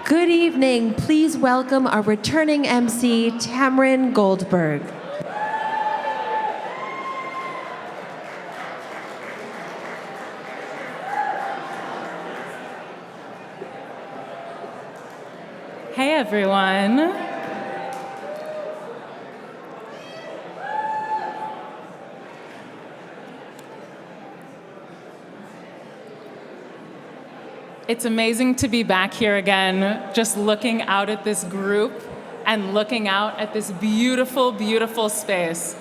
Good evening. Please welcome our returning MC, Tamron Goldberg. Hey, everyone. It's amazing to be back here again, just looking out at this group and looking out at this beautiful, beautiful space.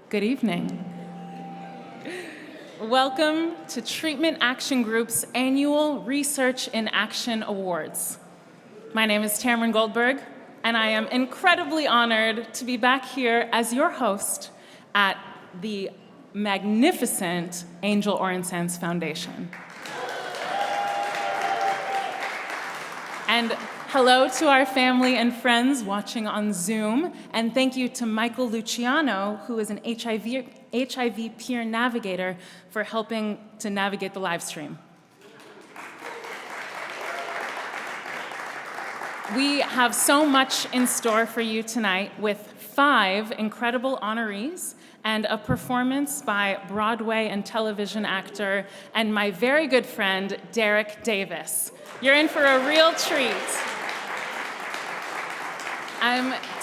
Good evening. Welcome to Treatment Action Group's annual Research in Action Awards. My name is Tamron Goldberg, and I am incredibly honored to be back here as your host at the magnificent Angel Orensanz Foundation. And hello to our family and friends watching on Zoom, and thank you to Michael Luciano, who is an HIV peer navigator, for helping to navigate the live stream. We have so much in store for you tonight with 5 incredible honorees and a performance by Broadway and television actor and my very good friend, Derek Davis. You're in for a real treat.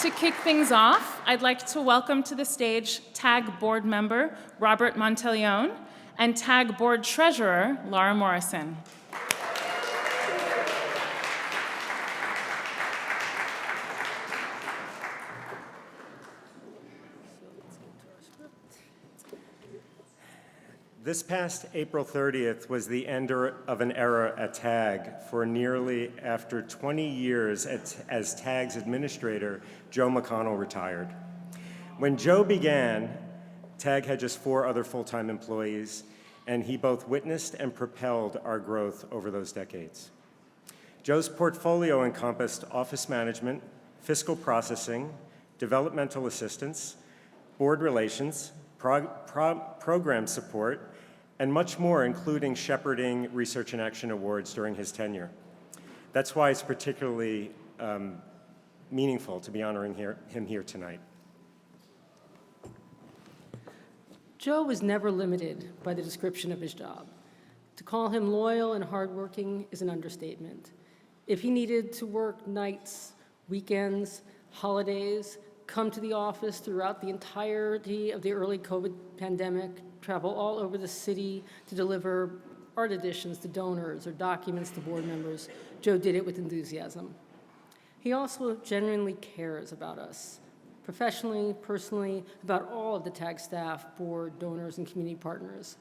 To kick things off, I'd like to welcome to the stage TAG board member Robert Monteleone and TAG board treasurer Laura Morrison. This past April 30th was the end of an era at TAG for nearly after 20 years as TAG's administrator, Joe McConnell retired. When Joe began, TAG had just 4 other full-time employees, and he both witnessed and propelled our growth over those decades. Joe's portfolio encompassed office management, fiscal processing, developmental assistance, board relations, program support, and much more, including shepherding Research in Action Awards during his tenure. That's why it's particularly meaningful to be honoring him here tonight. Joe was never limited by the description of his job. To call him loyal and hardworking is an understatement. If he needed to work nights, weekends, holidays, come to the office throughout the entirety of the early COVID pandemic, travel all over the city to deliver art editions to donors or documents to board members, Joe did it with enthusiasm. He also genuinely cares about us, professionally, personally, about all of the TAG staff, board, donors, and community partners.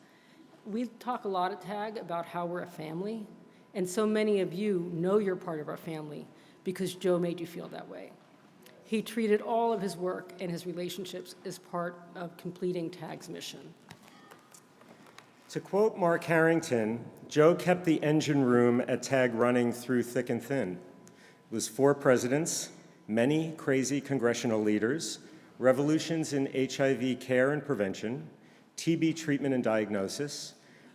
We talk a lot at TAG about how we're a family, and so many of you know you're part of our family because Joe made you feel that way. He treated all of his work and his relationships as part of completing TAG's mission. To quote Mark Harrington, Joe kept the engine room at TAG running through thick and thin. It was 4 presidents, many crazy congressional leaders, revolutions in HIV care and prevention, TB treatment and diagnosis,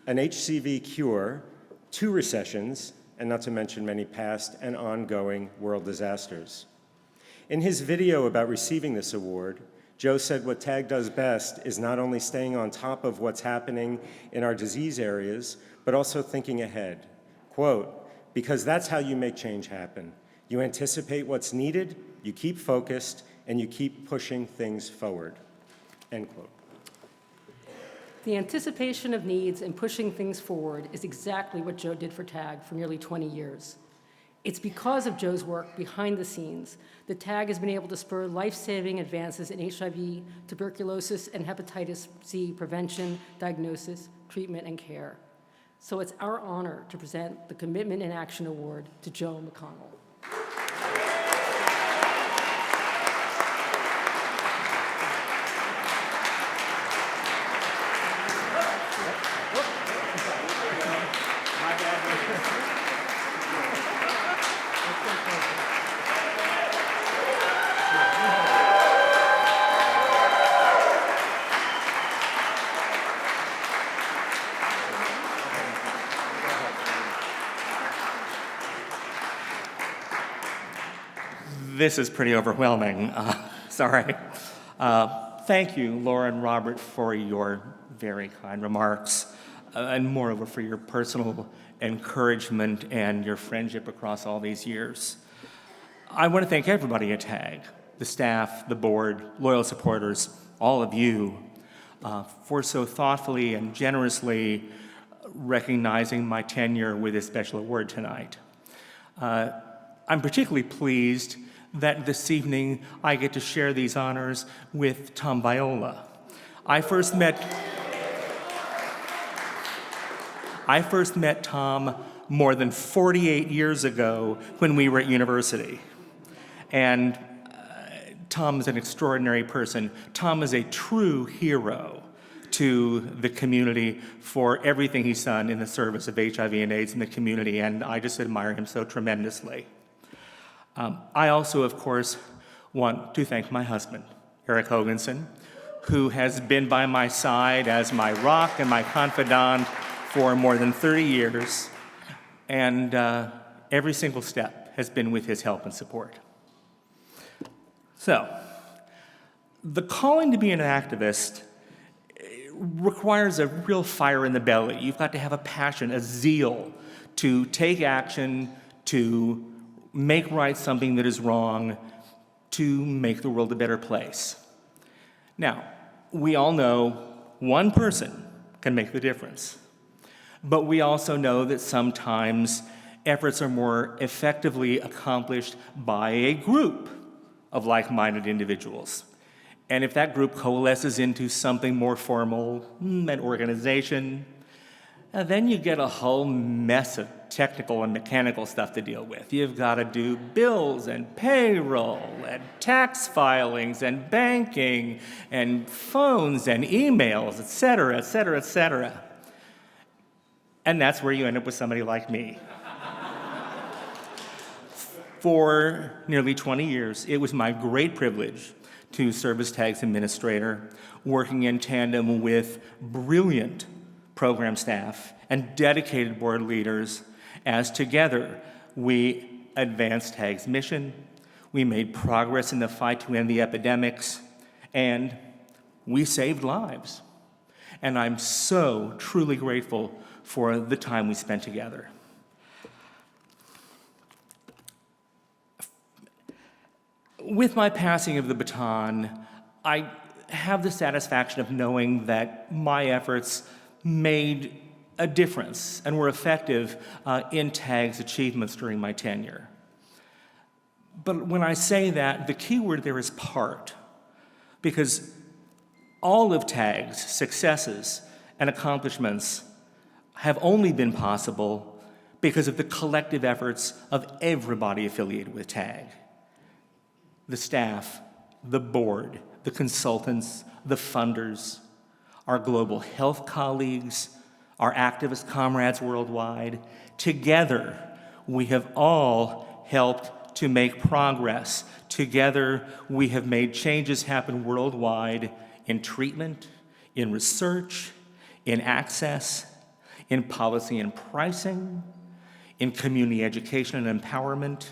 an HCV cure, 2 recessions, and not to mention many past and ongoing world disasters. In his video about receiving this award, Joe said what TAG does best is not only staying on top of what's happening in our disease areas, but also thinking ahead. Quote, because that's how you make change happen. You anticipate what's needed, you keep focused, and you keep pushing things forward. End quote. The anticipation of needs and pushing things forward is exactly what Joe did for TAG for nearly 20 years. It's because of Joe's work behind the scenes that TAG has been able to spur life-saving advances in HIV, tuberculosis, and hepatitis C prevention, diagnosis, treatment, and care. So it's our honor to present the Commitment in Action Award to Joe McConnell. This is pretty overwhelming. Sorry. Thank you, Laura and Robert, for your very kind remarks, and moreover, for your personal encouragement and your friendship across all these years. I want to thank everybody at TAG, the staff, the board, loyal supporters, all of you, for so thoughtfully and generously recognizing my tenure with this special award tonight. I'm particularly pleased that this evening I get to share these honors with Tom Viola. I first met Tom more than 48 years ago when we were at university. And Tom is an extraordinary person. Tom is a true hero to the community for everything he's done in the service of HIV and AIDS in the community, and I just admire him so tremendously. I also, of course, want to thank my husband, Eric Hoganson, who has been by my side as my rock and my confidant for more than 30 years, and every single step has been with his help and support. So, the calling to be an activist requires a real fire in the belly. You've got to have a passion, a zeal to take action, to make right something that is wrong, to make the world a better place. Now, we all know one person can make the difference, but we also know that sometimes efforts are more effectively accomplished by a group of like-minded individuals. And if that group coalesces into something more formal, an organization, then you get a whole mess of technical and mechanical stuff to deal with. You've got to do bills and payroll and tax filings and banking and phones and emails, et cetera, et cetera, et cetera. And that's where you end up with somebody like me. For nearly 20 years, it was my great privilege to serve as TAG's administrator, working in tandem with brilliant program staff and dedicated board leaders, as together we advanced TAG's mission, we made progress in the fight to end the epidemics, and we saved lives. And I'm so truly grateful for the time we spent together. With my passing of the baton, I have the satisfaction of knowing that my efforts made a difference and were effective in TAG's achievements during my tenure. But when I say that, the key word there is part, because all of TAG's successes and accomplishments have only been possible because of the collective efforts of everybody affiliated with TAG. The staff, the board, the consultants, the funders, our global health colleagues, our activist comrades worldwide. Together, we have all helped to make progress. Together, we have made changes happen worldwide in treatment, in research, in access, in policy and pricing, in community education and empowerment.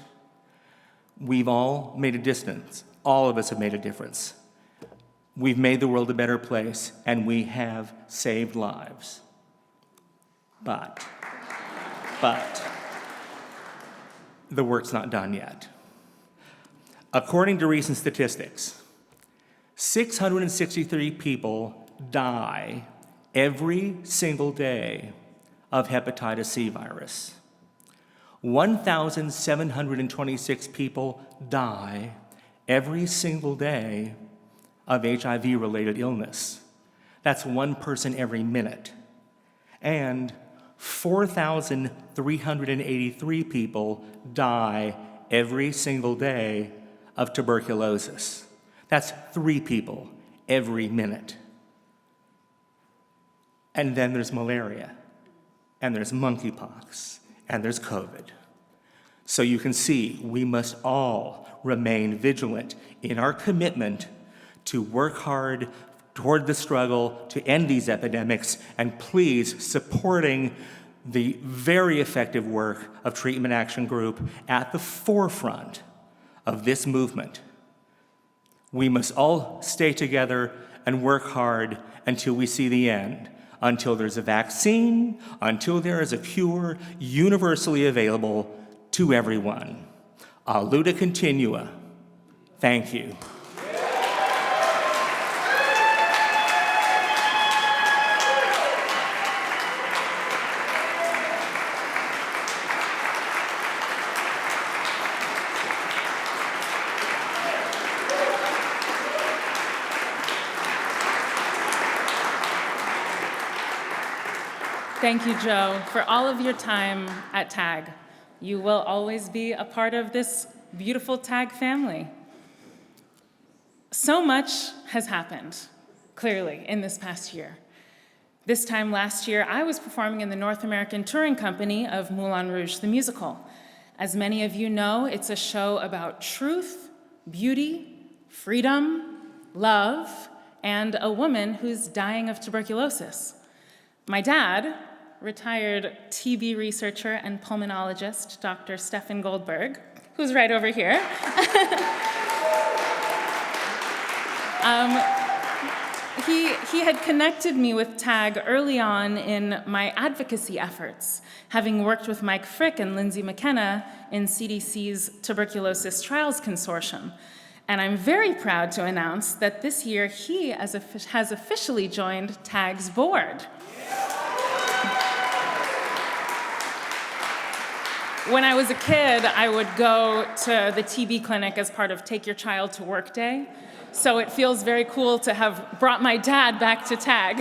We've all made a difference. All of us have made a difference. We've made the world a better place, and we have saved lives. But the work's not done yet. According to recent statistics, 663 people die every single day of hepatitis C virus. 1,726 people die every single day of HIV-related illness. That's one person every minute. And 4,383 people die every single day of tuberculosis. That's 3 people every minute. And then there's malaria, and there's monkeypox, and there's COVID. So you can see we must all remain vigilant in our commitment to work hard toward the struggle to end these epidemics, and please supporting the very effective work of Treatment Action Group at the forefront of this movement. We must all stay together and work hard until we see the end, until there's a vaccine, until there is a cure universally available to everyone. Aluda continua. Thank you. Thank you, Joe, for all of your time at TAG. You will always be a part of this beautiful TAG family. So much has happened, clearly, in this past year. This time last year, I was performing in the North American touring company of Moulin Rouge, the musical. As many of you know, it's a show about truth, beauty, freedom, love, and a woman who's dying of tuberculosis. My dad, retired TB researcher and pulmonologist, Dr. Stefan Goldberg, who's right over here. He had connected me with TAG early on in my advocacy efforts, having worked with Mike Frick and Lindsay McKenna in CDC's Tuberculosis Trials Consortium. And I'm very proud to announce that this year he has officially joined TAG's board. When I was a kid, I would go to the TB clinic as part of Take Your Child to Work Day. So it feels very cool to have brought my dad back to TAG.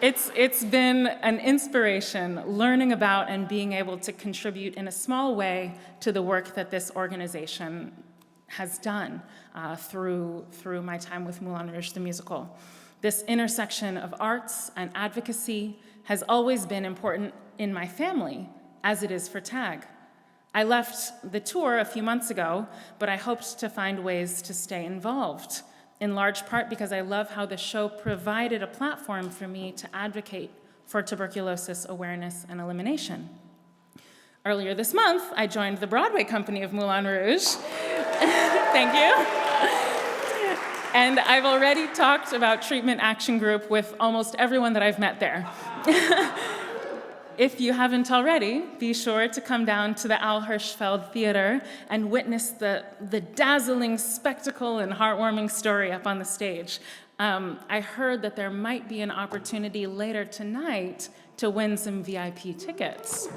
It's been an inspiration learning about and being able to contribute in a small way to the work that this organization has done through my time with Moulin Rouge, the musical. This intersection of arts and advocacy has always been important in my family, as it is for TAG. I left the tour a few months ago, but I hoped to find ways to stay involved, in large part because I love how the show provided a platform for me to advocate for tuberculosis awareness and elimination. Earlier this month, I joined the Broadway company of Moulin Rouge. Thank you. And I've already talked about Treatment Action Group with almost everyone that I've met there. If you haven't already, be sure to come down to the Al Hirschfeld Theater and witness the dazzling spectacle and heartwarming story up on the stage. I heard that there might be an opportunity later tonight to win some VIP tickets.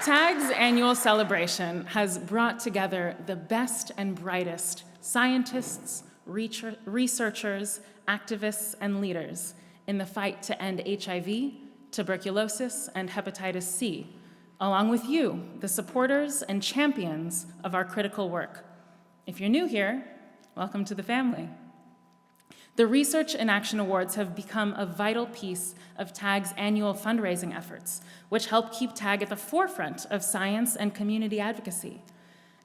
TAG's annual celebration has brought together the best and brightest scientists, researchers, activists, and leaders in the fight to end HIV, tuberculosis, and hepatitis C, along with you, the supporters and champions of our critical work. If you're new here, welcome to the family. The Research in Action Awards have become a vital piece of TAG's annual fundraising efforts, which help keep TAG at the forefront of science and community advocacy.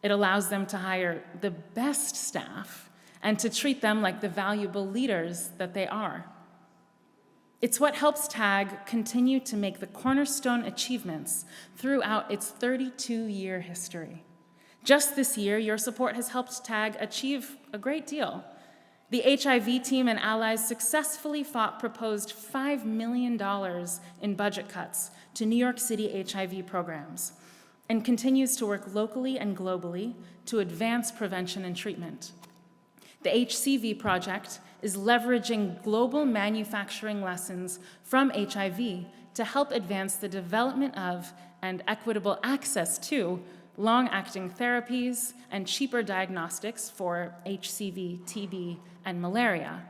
It allows them to hire the best staff and to treat them like the valuable leaders that they are. It's what helps TAG continue to make the cornerstone achievements throughout its 32-year history. Just this year, your support has helped TAG achieve a great deal. The HIV team and allies successfully fought proposed $5 million in budget cuts to New York City HIV programs and continues to work locally and globally to advance prevention and treatment. The HCV project is leveraging global manufacturing lessons from HIV to help advance the development of and equitable access to long-acting therapies and cheaper diagnostics for HCV, TB, and malaria.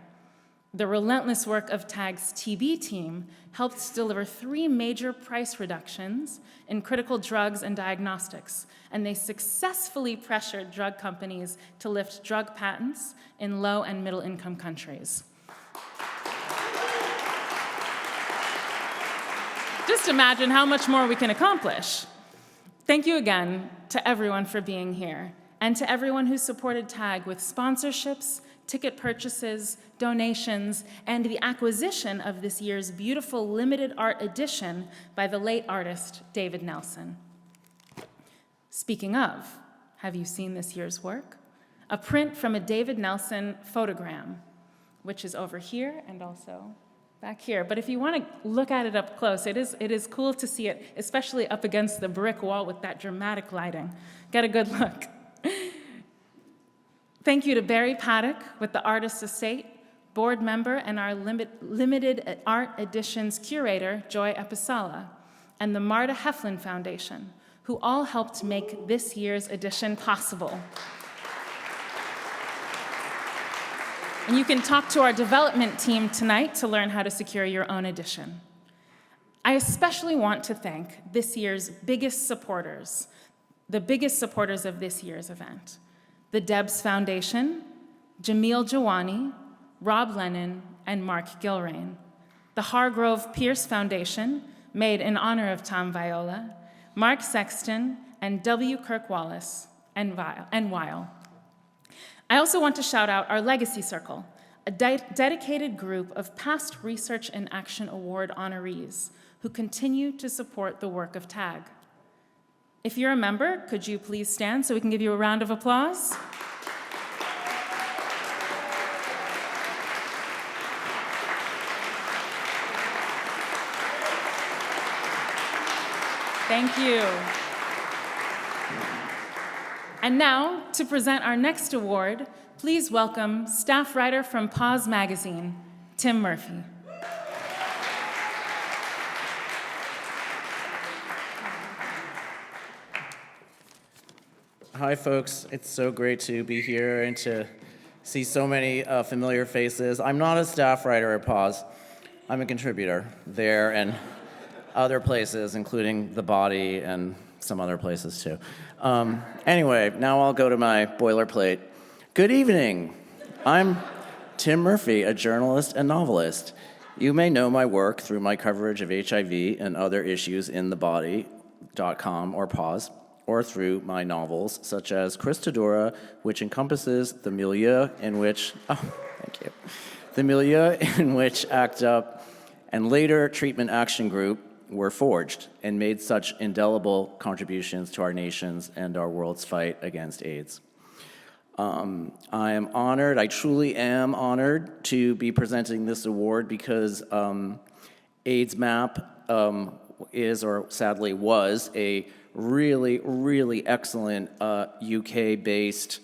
The relentless work of TAG's TB team helped deliver 3 major price reductions in critical drugs and diagnostics, and they successfully pressured drug companies to lift drug patents in low and middle income countries. Just imagine how much more we can accomplish. Thank you again to everyone for being here, and to everyone who supported TAG with sponsorships, ticket purchases, donations, and the acquisition of this year's beautiful limited art edition by the late artist David Nelson. Speaking of, have you seen this year's work? A print from a David Nelson photogram, which is over here and also back here. But if you want to look at it up close, it is cool to see it, especially up against the brick wall with that dramatic lighting. Get a good look. Thank you to Barry Paddock with the Artist's Estate, board member and our limited art editions curator, Joy Episala, and the Marta Heflin Foundation, who all helped make this year's edition possible. And you can talk to our development team tonight to learn how to secure your own edition. I especially want to thank this year's biggest supporters, the biggest supporters of this year's event: the Debs Foundation, Jamil Jawani, Rob Lennon, and Mark Gilrain; the Hargrove Pierce Foundation, made in honor of Tom Viola, Mark Sexton, and W. Kirk Wallace, and Weil. I also want to shout out our Legacy Circle, a dedicated group of past Research in Action Award honorees who continue to support the work of TAG. If you're a member, could you please stand so we can give you a round of applause? Thank you. And now, to present our next award, please welcome staff writer from Pause Magazine, Tim Murphy. Hi, folks. It's so great to be here and to see so many familiar faces. I'm not a staff writer at Pause. I'm a contributor there and other places, including The Body and some other places too. Anyway, now I'll go to my boilerplate. Good evening. I'm Tim Murphy, a journalist and novelist. You may know my work through my coverage of HIV and other issues in thebody.com or Pause, or through my novels, such as Christodora, which encompasses the milieu in which, the milieu in which ACT UP and later Treatment Action Group were forged and made such indelible contributions to our nation's and our world's fight against AIDS. I am honored, I truly am honored to be presenting this award because aidsmap is, or sadly was, a really, really excellent UK-based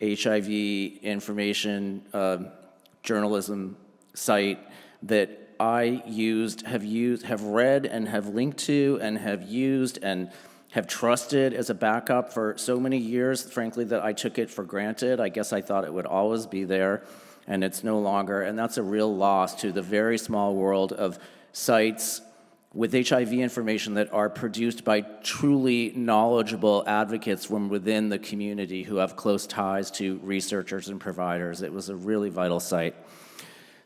HIV information journalism site that I have read and have linked to and have used and have trusted as a backup for so many years, frankly, that I took it for granted. I guess I thought it would always be there, and it's no longer, and that's a real loss to the very small world of sites with HIV information that are produced by truly knowledgeable advocates from within the community who have close ties to researchers and providers. It was a really vital site.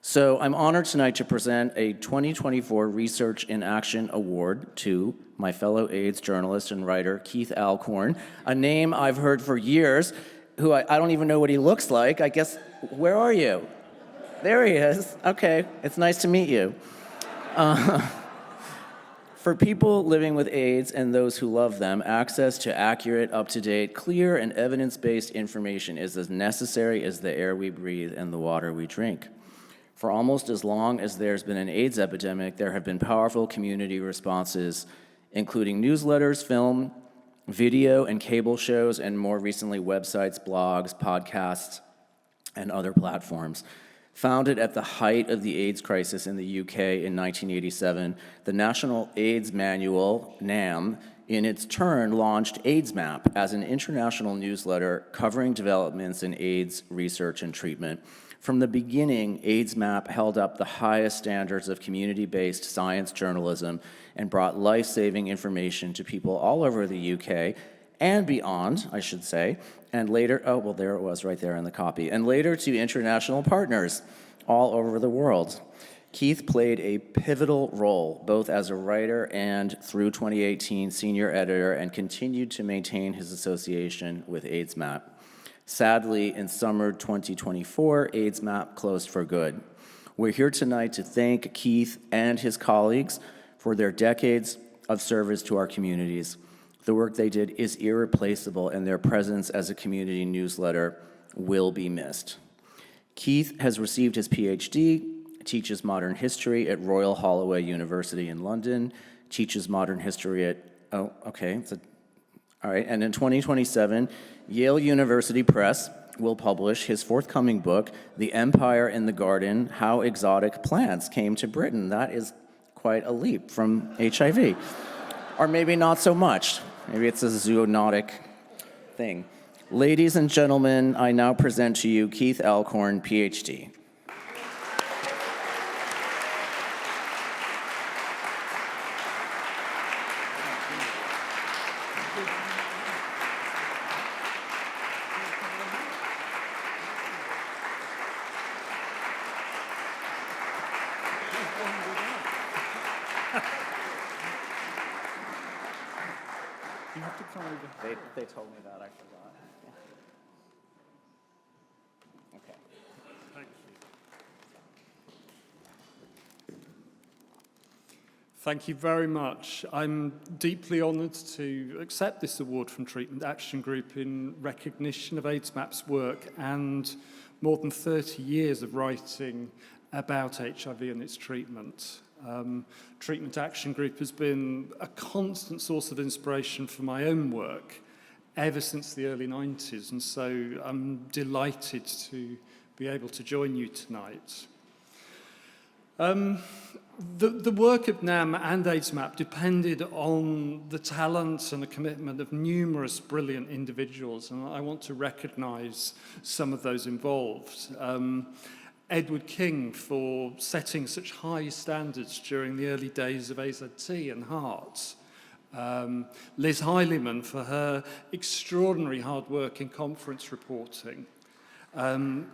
So I'm honored tonight to present a 2024 Research in Action Award to my fellow AIDS journalist and writer, Keith Alcorn, a name I've heard for years, who I don't even know what he looks like. I guess, where are you? There he is. Okay, it's nice to meet you. For people living with AIDS and those who love them, access to accurate, up-to-date, clear, and evidence-based information is as necessary as the air we breathe and the water we drink. For almost as long as there's been an AIDS epidemic, there have been powerful community responses, including newsletters, film, video, and cable shows, and more recently, websites, blogs, podcasts, and other platforms. Founded at the height of the AIDS crisis in the UK in 1987, the National AIDS Manual, NAM, in its turn launched aidsmap as an international newsletter covering developments in AIDS research and treatment. From the beginning, aidsmap held up the highest standards of community-based science journalism and brought life-saving information to people all over the UK and beyond, I should say, and later, oh, well, there it was right there in the copy, and later to international partners all over the world. Keith played a pivotal role, both as a writer and, through 2018, senior editor, and continued to maintain his association with aidsmap. Sadly, in summer 2024, aidsmap closed for good. We're here tonight to thank Keith and his colleagues for their decades of service to our communities. The work they did is irreplaceable, and their presence as a community newsletter will be missed. Keith has received his PhD, teaches modern history at Royal Holloway University in London, teaches modern history at, all right, and in 2027, Yale University Press will publish his forthcoming book, The Empire in the Garden, How Exotic Plants Came to Britain. That is quite a leap from HIV. Or maybe not so much. Maybe it's a zoonotic thing. Ladies and gentlemen, I now present to you Keith Alcorn, PhD. You have to come over. They told me that, I forgot. Okay. Thank you. Thank you very much. I'm deeply honoured to accept this award from Treatment Action Group in recognition of aidsmap's work and more than 30 years of writing about HIV and its treatment. Treatment Action Group has been a constant source of inspiration for my own work ever since the early 90s, and so I'm delighted to be able to join you tonight. The work of NAM and aidsmap depended on the talent and the commitment of numerous brilliant individuals, and I want to recognise some of those involved. Edward King for setting such high standards during the early days of AZT and HEART. Liz Heileman for her extraordinary hard work in conference reporting.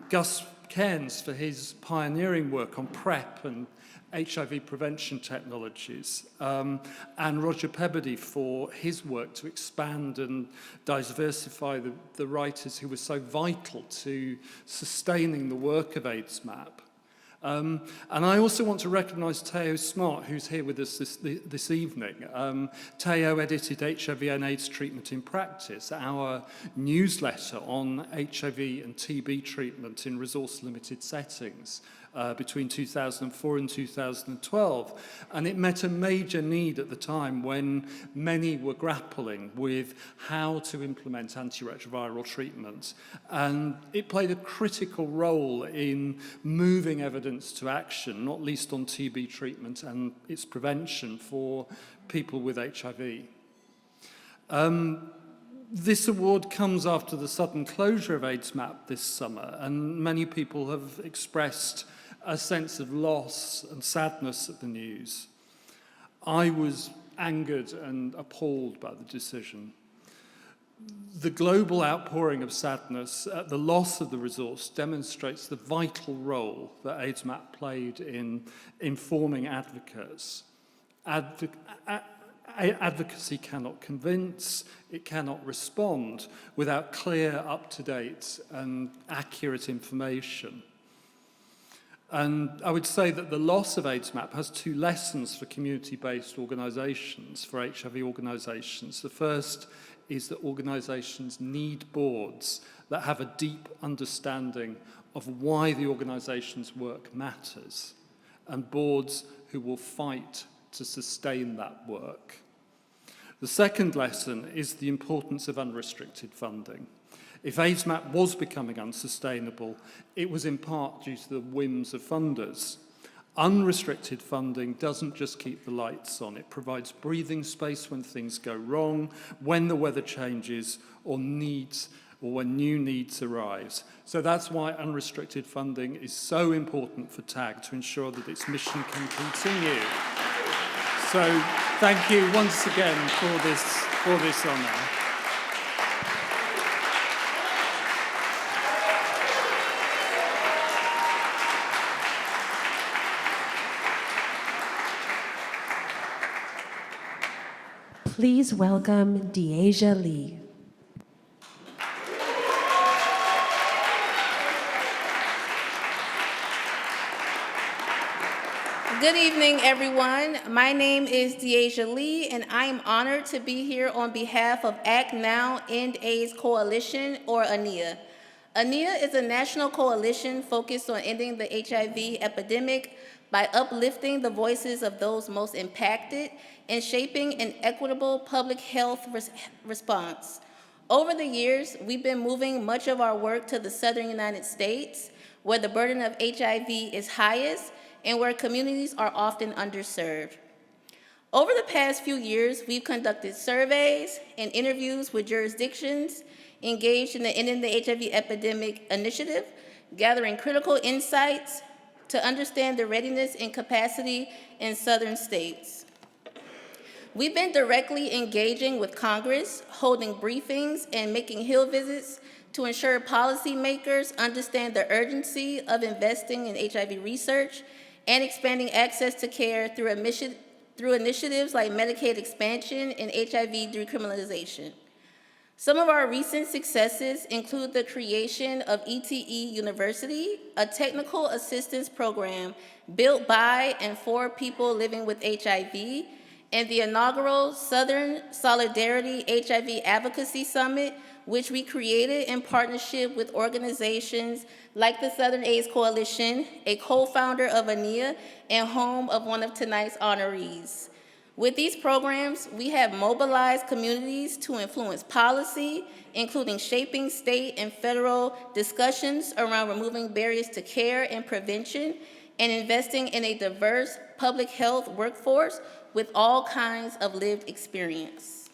Gus Cairns for his pioneering work on PrEP and HIV prevention technologies, and Roger Peabody for his work to expand and diversify the writers who were so vital to sustaining the work of aidsmap. And I also want to recognise Teo Smart, who's here with us this evening. Teo edited HIV and AIDS Treatment in Practice, our newsletter on HIV and TB treatment in resource-limited settings between 2004 and 2012. And it met a major need at the time when many were grappling with how to implement antiretroviral treatment. And it played a critical role in moving evidence to action, not least on TB treatment and its prevention for people with HIV. This award comes after the sudden closure of aidsmap this summer, and many people have expressed a sense of loss and sadness at the news. I was angered and appalled by the decision. The global outpouring of sadness at the loss of the resource demonstrates the vital role that aidsmap played in informing advocates. Advocacy cannot convince, it cannot respond without clear, up-to-date and accurate information. And I would say that the loss of aidsmap has two lessons for community-based organisations, for HIV organisations. The first is that organisations need boards that have a deep understanding of why the organisation's work matters, and boards who will fight to sustain that work. The second lesson is the importance of unrestricted funding. If aidsmap was becoming unsustainable, it was in part due to the whims of funders. Unrestricted funding doesn't just keep the lights on, it provides breathing space when things go wrong, when the weather changes, or when new needs arise. So that's why unrestricted funding is so important for TAG to ensure that its mission can continue. So thank you once again for this honour. Please welcome Deasia Lee. Good evening, everyone. My name is Deasia Lee, and I am honored to be here on behalf of Act Now End AIDS Coalition, or ANIA. ANIA is a national coalition focused on ending the HIV epidemic by uplifting the voices of those most impacted and shaping an equitable public health response. Over the years, we've been moving much of our work to the southern United States, where the burden of HIV is highest and where communities are often underserved. Over the past few years, we've conducted surveys and interviews with jurisdictions engaged in the Ending the HIV Epidemic initiative, gathering critical insights to understand the readiness and capacity in southern states. We've been directly engaging with Congress, holding briefings and making Hill visits to ensure policymakers understand the urgency of investing in HIV research and expanding access to care through initiatives like Medicaid expansion and HIV decriminalization. Some of our recent successes include the creation of ETE University, a technical assistance program built by and for people living with HIV, and the inaugural Southern Solidarity HIV Advocacy Summit, which we created in partnership with organizations like the Southern AIDS Coalition, a co-founder of ANIA, and home of one of tonight's honorees. With these programs, we have mobilized communities to influence policy, including shaping state and federal discussions around removing barriers to care and prevention, and investing in a diverse public health workforce with all kinds of lived experience.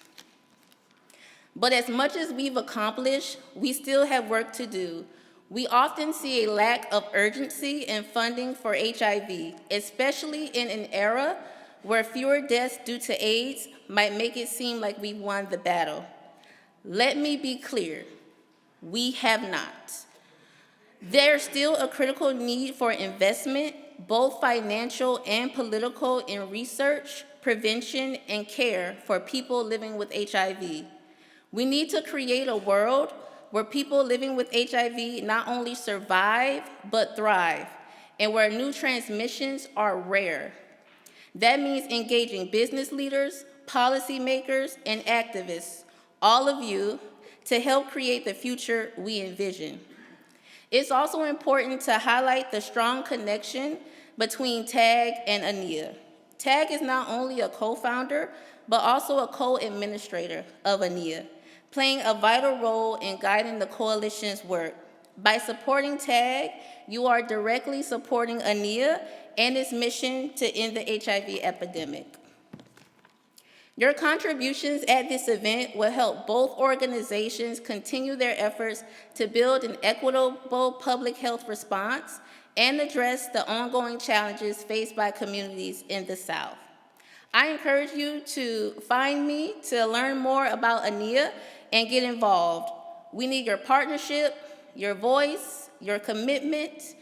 But as much as we've accomplished, we still have work to do. We often see a lack of urgency in funding for HIV, especially in an era where fewer deaths due to AIDS might make it seem like we've won the battle. Let me be clear, we have not. There's still a critical need for investment, both financial and political, in research, prevention, and care for people living with HIV. We need to create a world where people living with HIV not only survive, but thrive, and where new transmissions are rare. That means engaging business leaders, policymakers, and activists, all of you, to help create the future we envision. It's also important to highlight the strong connection between TAG and ANIA. TAG is not only a co-founder, but also a co-administrator of ANIA, playing a vital role in guiding the coalition's work. By supporting TAG, you are directly supporting ANIA and its mission to end the HIV epidemic. Your contributions at this event will help both organizations continue their efforts to build an equitable public health response and address the ongoing challenges faced by communities in the South. I encourage you to find me to learn more about ANIA and get involved. We need your partnership, your voice, your commitment.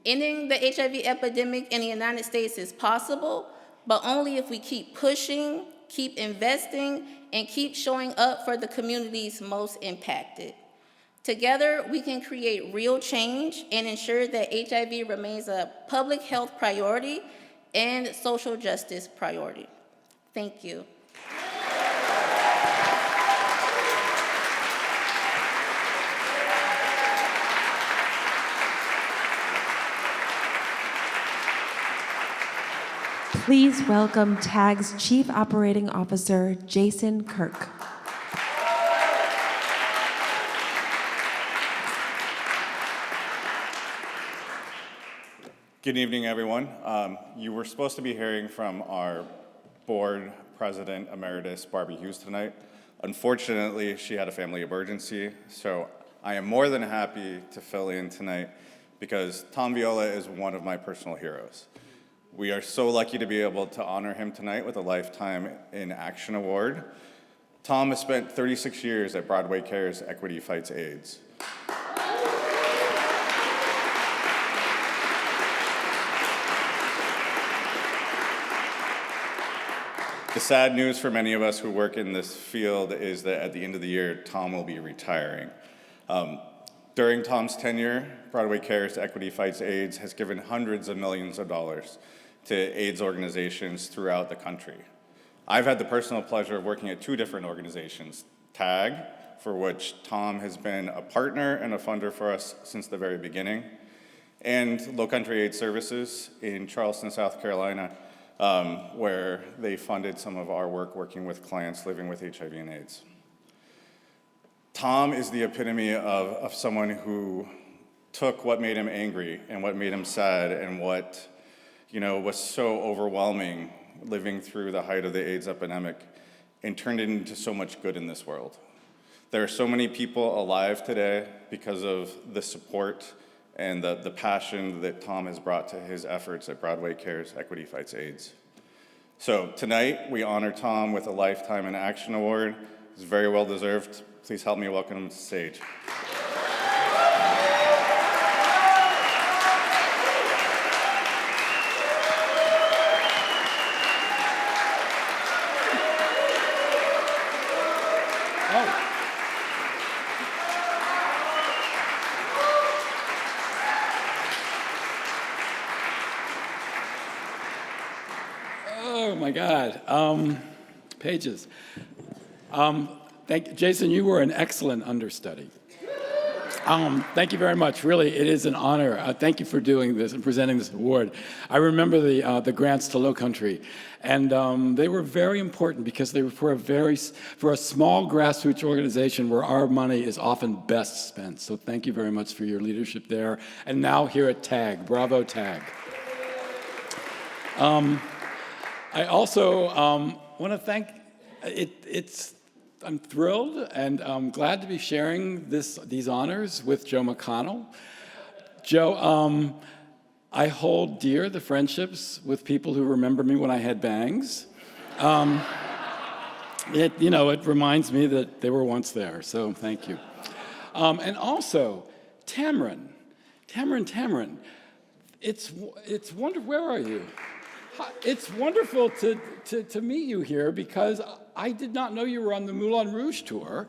Ending the HIV epidemic in the United States is possible, but only if we keep pushing, keep investing, and keep showing up for the communities most impacted. Together, we can create real change and ensure that HIV remains a public health priority and social justice priority. Thank you. Please welcome TAG's Chief Operating Officer, Jason Kirk. Good evening, everyone. You were supposed to be hearing from our board president emeritus, Barbie Hughes, tonight. Unfortunately, she had a family emergency, so I am more than happy to fill in tonight because Tom Viola is one of my personal heroes. We are so lucky to be able to honor him tonight with a Lifetime in Action Award. Tom has spent 36 years at Broadway Cares Equity Fights AIDS. The sad news for many of us who work in this field is that at the end of the year, Tom will be retiring. During Tom's tenure, Broadway Cares Equity Fights AIDS has given hundreds of millions of dollars to AIDS organizations throughout the country. I've had the personal pleasure of working at 2 different organizations, TAG, for which Tom has been a partner and a funder for us since the very beginning, and Low Country AIDS Services in Charleston, South Carolina, where they funded some of our work working with clients living with HIV and AIDS. Tom is the epitome of someone who took what made him angry and what made him sad and what, was so overwhelming living through the height of the AIDS epidemic and turned it into so much good in this world. There are so many people alive today because of the support and the passion that Tom has brought to his efforts at Broadway Cares Equity Fights AIDS. So tonight, we honor Tom with a Lifetime in Action Award. It's very well deserved. Please help me welcome him to the stage. Oh my God, pages. Jason, you were an excellent understudy. Thank you very much. Really, it is an honor. Thank you for doing this and presenting this award. I remember the grants to Low Country, and they were very important because they were for a small grassroots organization where our money is often best spent. So thank you very much for your leadership there. And now here at TAG, bravo TAG. I also want to thank. I'm thrilled and I'm glad to be sharing these honors with Joe McConnell. Joe, I hold dear the friendships with people who remember me when I had bangs. It reminds me that they were once there, so thank you. And also, Tamron, it's wonderful. Where are you? It's wonderful to meet you here because I did not know you were on the Moulin Rouge tour,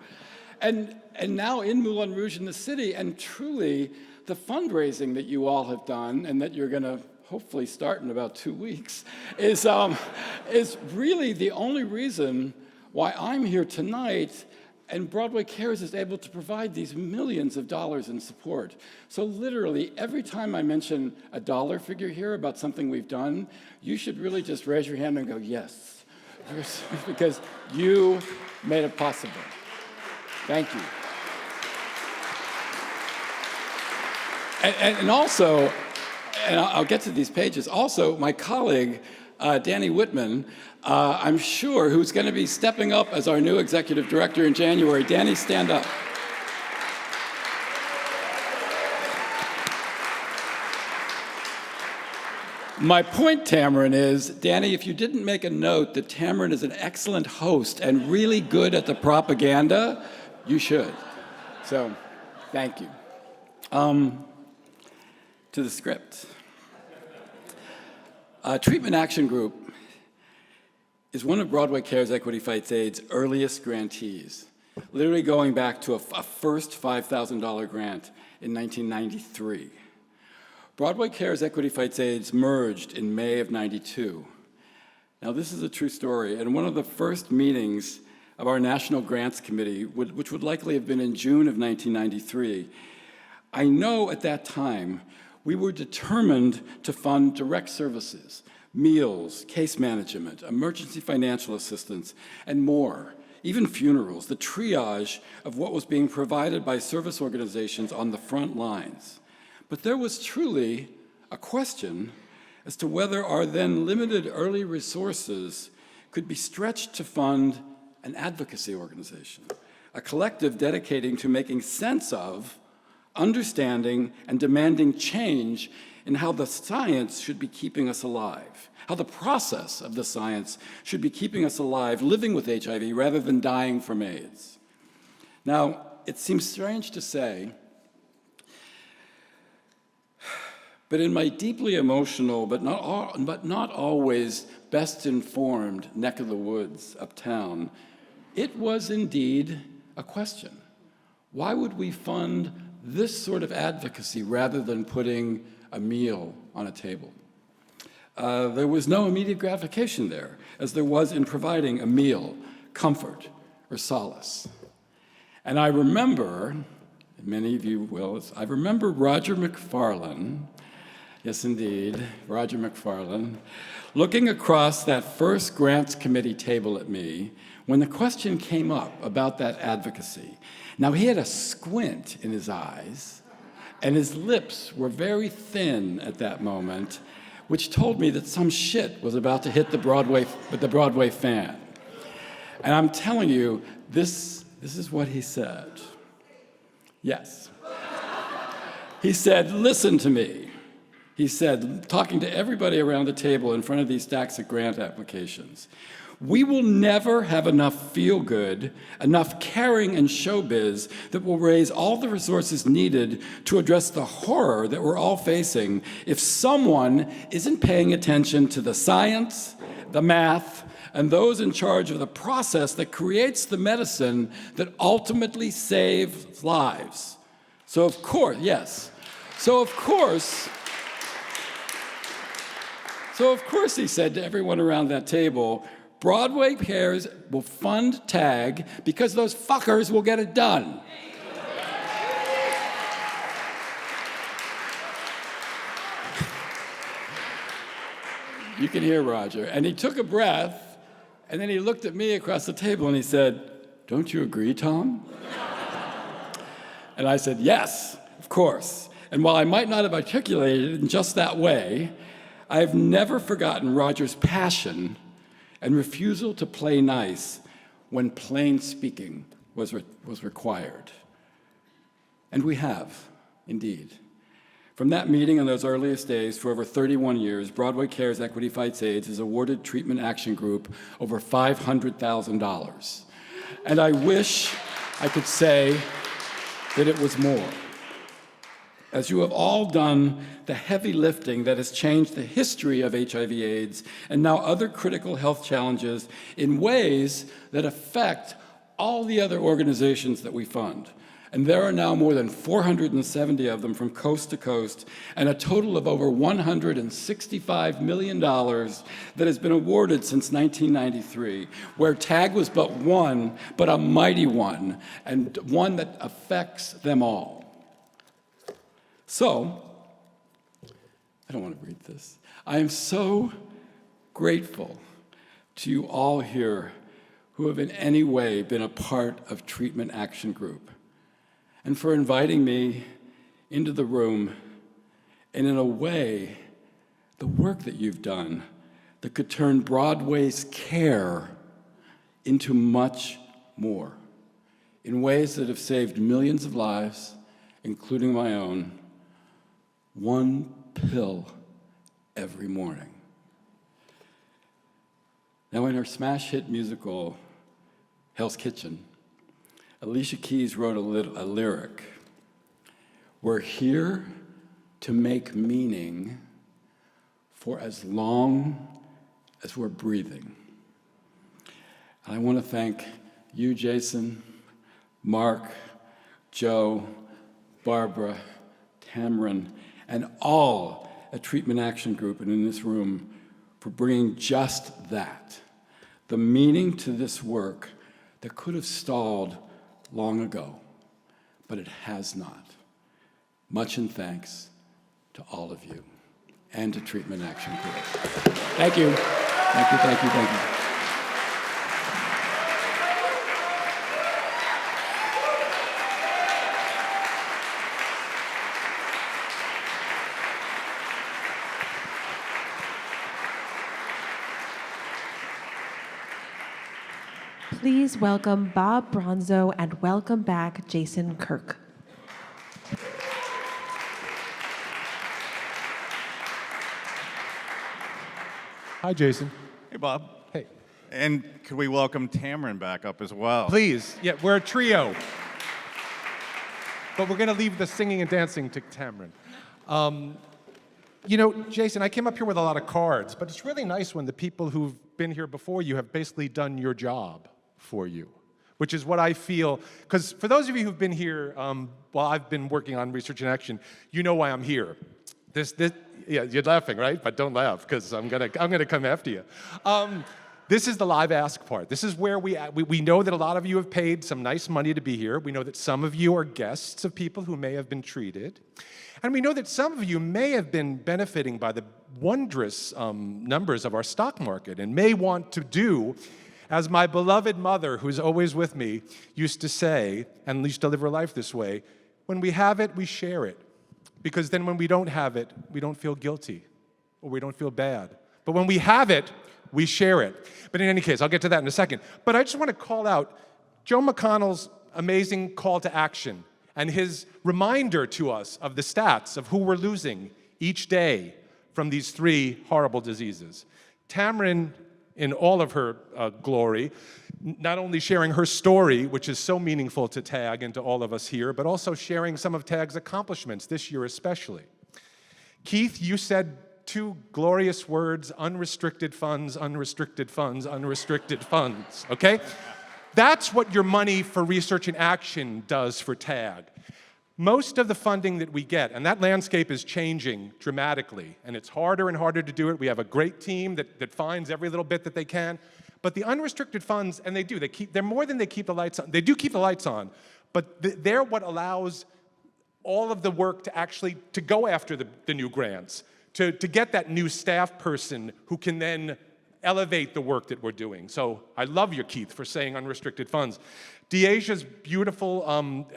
and now in Moulin Rouge in the city, and truly the fundraising that you all have done and that you're going to hopefully start in about 2 weeks is really the only reason why I'm here tonight. And Broadway Cares is able to provide these millions of dollars in support. So literally, every time I mention a dollar figure here about something we've done, you should really just raise your hand and go, yes, because you made it possible. Thank you. And also, and I'll get to these pages, also my colleague, Danny Whitman, I'm sure, who's going to be stepping up as our new executive director in January. Danny, stand up. My point, Tamron, is, Danny, if you didn't make a note that Tamron is an excellent host and really good at the propaganda, you should. So, thank you. To the script. Treatment Action Group is one of Broadway Cares Equity Fights AIDS' earliest grantees, literally going back to a first $5,000 grant in 1993. Broadway Cares Equity Fights AIDS merged in May of '92. Now, this is a true story, and one of the first meetings of our National Grants Committee, which would likely have been in June of 1993, I know at that time we were determined to fund direct services, meals, case management, emergency financial assistance, and more, even funerals, the triage of what was being provided by service organizations on the front lines. But there was truly a question as to whether our then limited early resources could be stretched to fund an advocacy organization, a collective dedicating to making sense of, understanding, and demanding change in how the science should be keeping us alive, how the process of the science should be keeping us alive, living with HIV rather than dying from AIDS. Now, it seems strange to say, but in my deeply emotional, but not always best informed neck of the woods uptown, it was indeed a question. Why would we fund this sort of advocacy rather than putting a meal on a table? there was no immediate gratification there, as there was in providing a meal, comfort, or solace. And I remember, many of you will, I remember Roger McFarlane, yes indeed, Roger McFarlane, looking across that first grants committee table at me when the question came up about that advocacy. Now he had a squint in his eyes, and his lips were very thin at that moment, which told me that some shit was about to hit the Broadway fan. And I'm telling you, this is what he said. Yes. He said, listen to me. He said, talking to everybody around the table in front of these stacks of grant applications, we will never have enough feel-good, enough caring and showbiz that will raise all the resources needed to address the horror that we're all facing if someone isn't paying attention to the science, the math, and those in charge of the process that creates the medicine that ultimately saves lives. So of course, yes. So of course, he said to everyone around that table, Broadway Cares will fund TAG because those fuckers will get it done. You can hear Roger. And he took a breath, and then he looked at me across the table and he said, don't you agree, Tom? And I said, yes, of course. And while I might not have articulated it in just that way, I've never forgotten Roger's passion and refusal to play nice when plain speaking was required. And we have, indeed. From that meeting in those earliest days, for over 31 years, Broadway Cares Equity Fights AIDS has awarded Treatment Action Group over $500,000. And I wish I could say that it was more. As you have all done the heavy lifting that has changed the history of HIV/AIDS and now other critical health challenges in ways that affect all the other organizations that we fund. And there are now more than 470 of them from coast to coast, and a total of over $165 million that has been awarded since 1993, where TAG was but one, but a mighty one, and one that affects them all. So, I don't want to read this. I am so grateful to you all here who have in any way been a part of Treatment Action Group, and for inviting me into the room, and in a way, the work that you've done that could turn Broadway's care into much more, in ways that have saved millions of lives, including my own, one pill every morning. Now, in her smash hit musical, Hell's Kitchen, Alicia Keys wrote a lyric, we're here to make meaning for as long as we're breathing. And I want to thank you, Jason, Mark, Joe, Barbara, Tamron, and all at Treatment Action Group and in this room for bringing just that, the meaning to this work that could have stalled long ago, but it has not. Much in thanks to all of you and to Treatment Action Group. Thank you. Thank you, thank you, thank you. Please welcome Bob Bronzo and welcome back Jason Kirk. Hi, Jason. Hey, Bob. Hey. And could we welcome Tamron back up as well? Please. Yeah, we're a trio. But we're going to leave the singing and dancing to Tamron. You know, Jason, I came up here with a lot of cards, but it's really nice when the people who've been here before you have basically done your job for you, which is what I feel. Because for those of you who've been here while I've been working on Research in Action, you know why I'm here. Yeah, you're laughing, right? But don't laugh, because I'm gonna come after you. This is the live ask part. This is where we know that a lot of you have paid some nice money to be here. We know that some of you are guests of people who may have been treated. And we know that some of you may have been benefiting by the wondrous numbers of our stock market and may want to do, as my beloved mother, who's always with me, used to say, and used to live her life this way, when we have it, we share it. Because then when we don't have it, we don't feel guilty or we don't feel bad. But when we have it, we share it. But in any case, I'll get to that in a second. But I just want to call out Joe McConnell's amazing call to action and his reminder to us of the stats of who we're losing each day from these 3 horrible diseases. Tamron, in all of her glory, not only sharing her story, which is so meaningful to TAG and to all of us here, but also sharing some of TAG's accomplishments this year especially. Keith, you said 2 glorious words: unrestricted funds, unrestricted funds, unrestricted funds, okay? That's what your money for research and action does for TAG. Most of the funding that we get, and that landscape is changing dramatically, and it's harder and harder to do it. We have a great team that finds every little bit that they can, but the unrestricted funds, and they're more than they keep the lights on. They do keep the lights on, but they're what allows all of the work to go after the new grants, to get that new staff person who can then elevate the work that we're doing. So I love you, Keith, for saying unrestricted funds. Deaja's beautiful.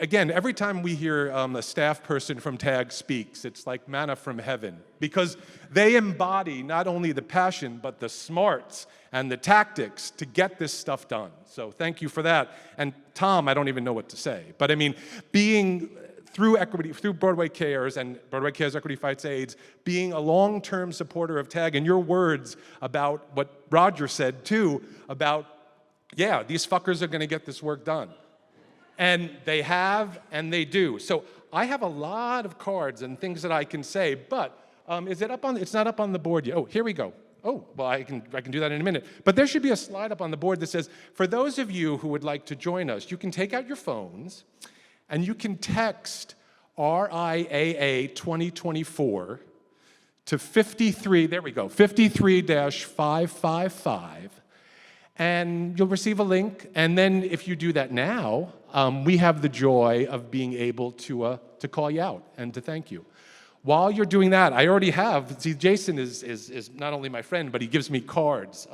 Again, every time we hear a staff person from TAG speaks, it's like manna from heaven, because they embody not only the passion, but the smarts and the tactics to get this stuff done. So thank you for that. And Tom, I don't even know what to say, but I mean, being through Broadway Cares and Broadway Cares Equity Fights AIDS, being a long-term supporter of TAG, and your words about what Roger said too, about, yeah, these fuckers are gonna get this work done. And they have, and they do. So I have a lot of cards and things that I can say, but is it up on, it's not up on the board yet. Oh, here we go. Oh, well, I can do that in a minute. But there should be a slide up on the board that says, for those of you who would like to join us, you can take out your phones, and you can text RIAA 2024 to 53, there we go, 53-555, and you'll receive a link. And then if you do that now, we have the joy of being able to call you out and to thank you. While you're doing that, I already have, see, Jason is not only my friend, but he gives me cards.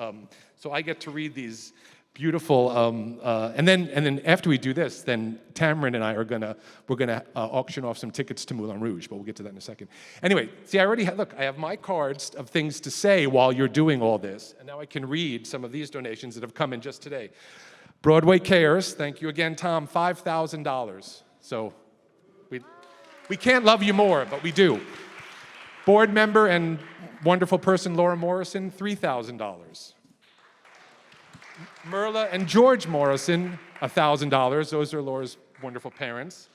So I get to read these beautiful, and then after we do this, then Tamron and I we're gonna auction off some tickets to Moulin Rouge, but we'll get to that in a second. Anyway, see, I have my cards of things to say while you're doing all this, and now I can read some of these donations that have come in just today. Broadway Cares, thank you again, Tom, $5,000. So we can't love you more, but we do. Board member and wonderful person Laura Morrison, $3,000. Merla and George Morrison, $1,000. Those are Laura's wonderful parents.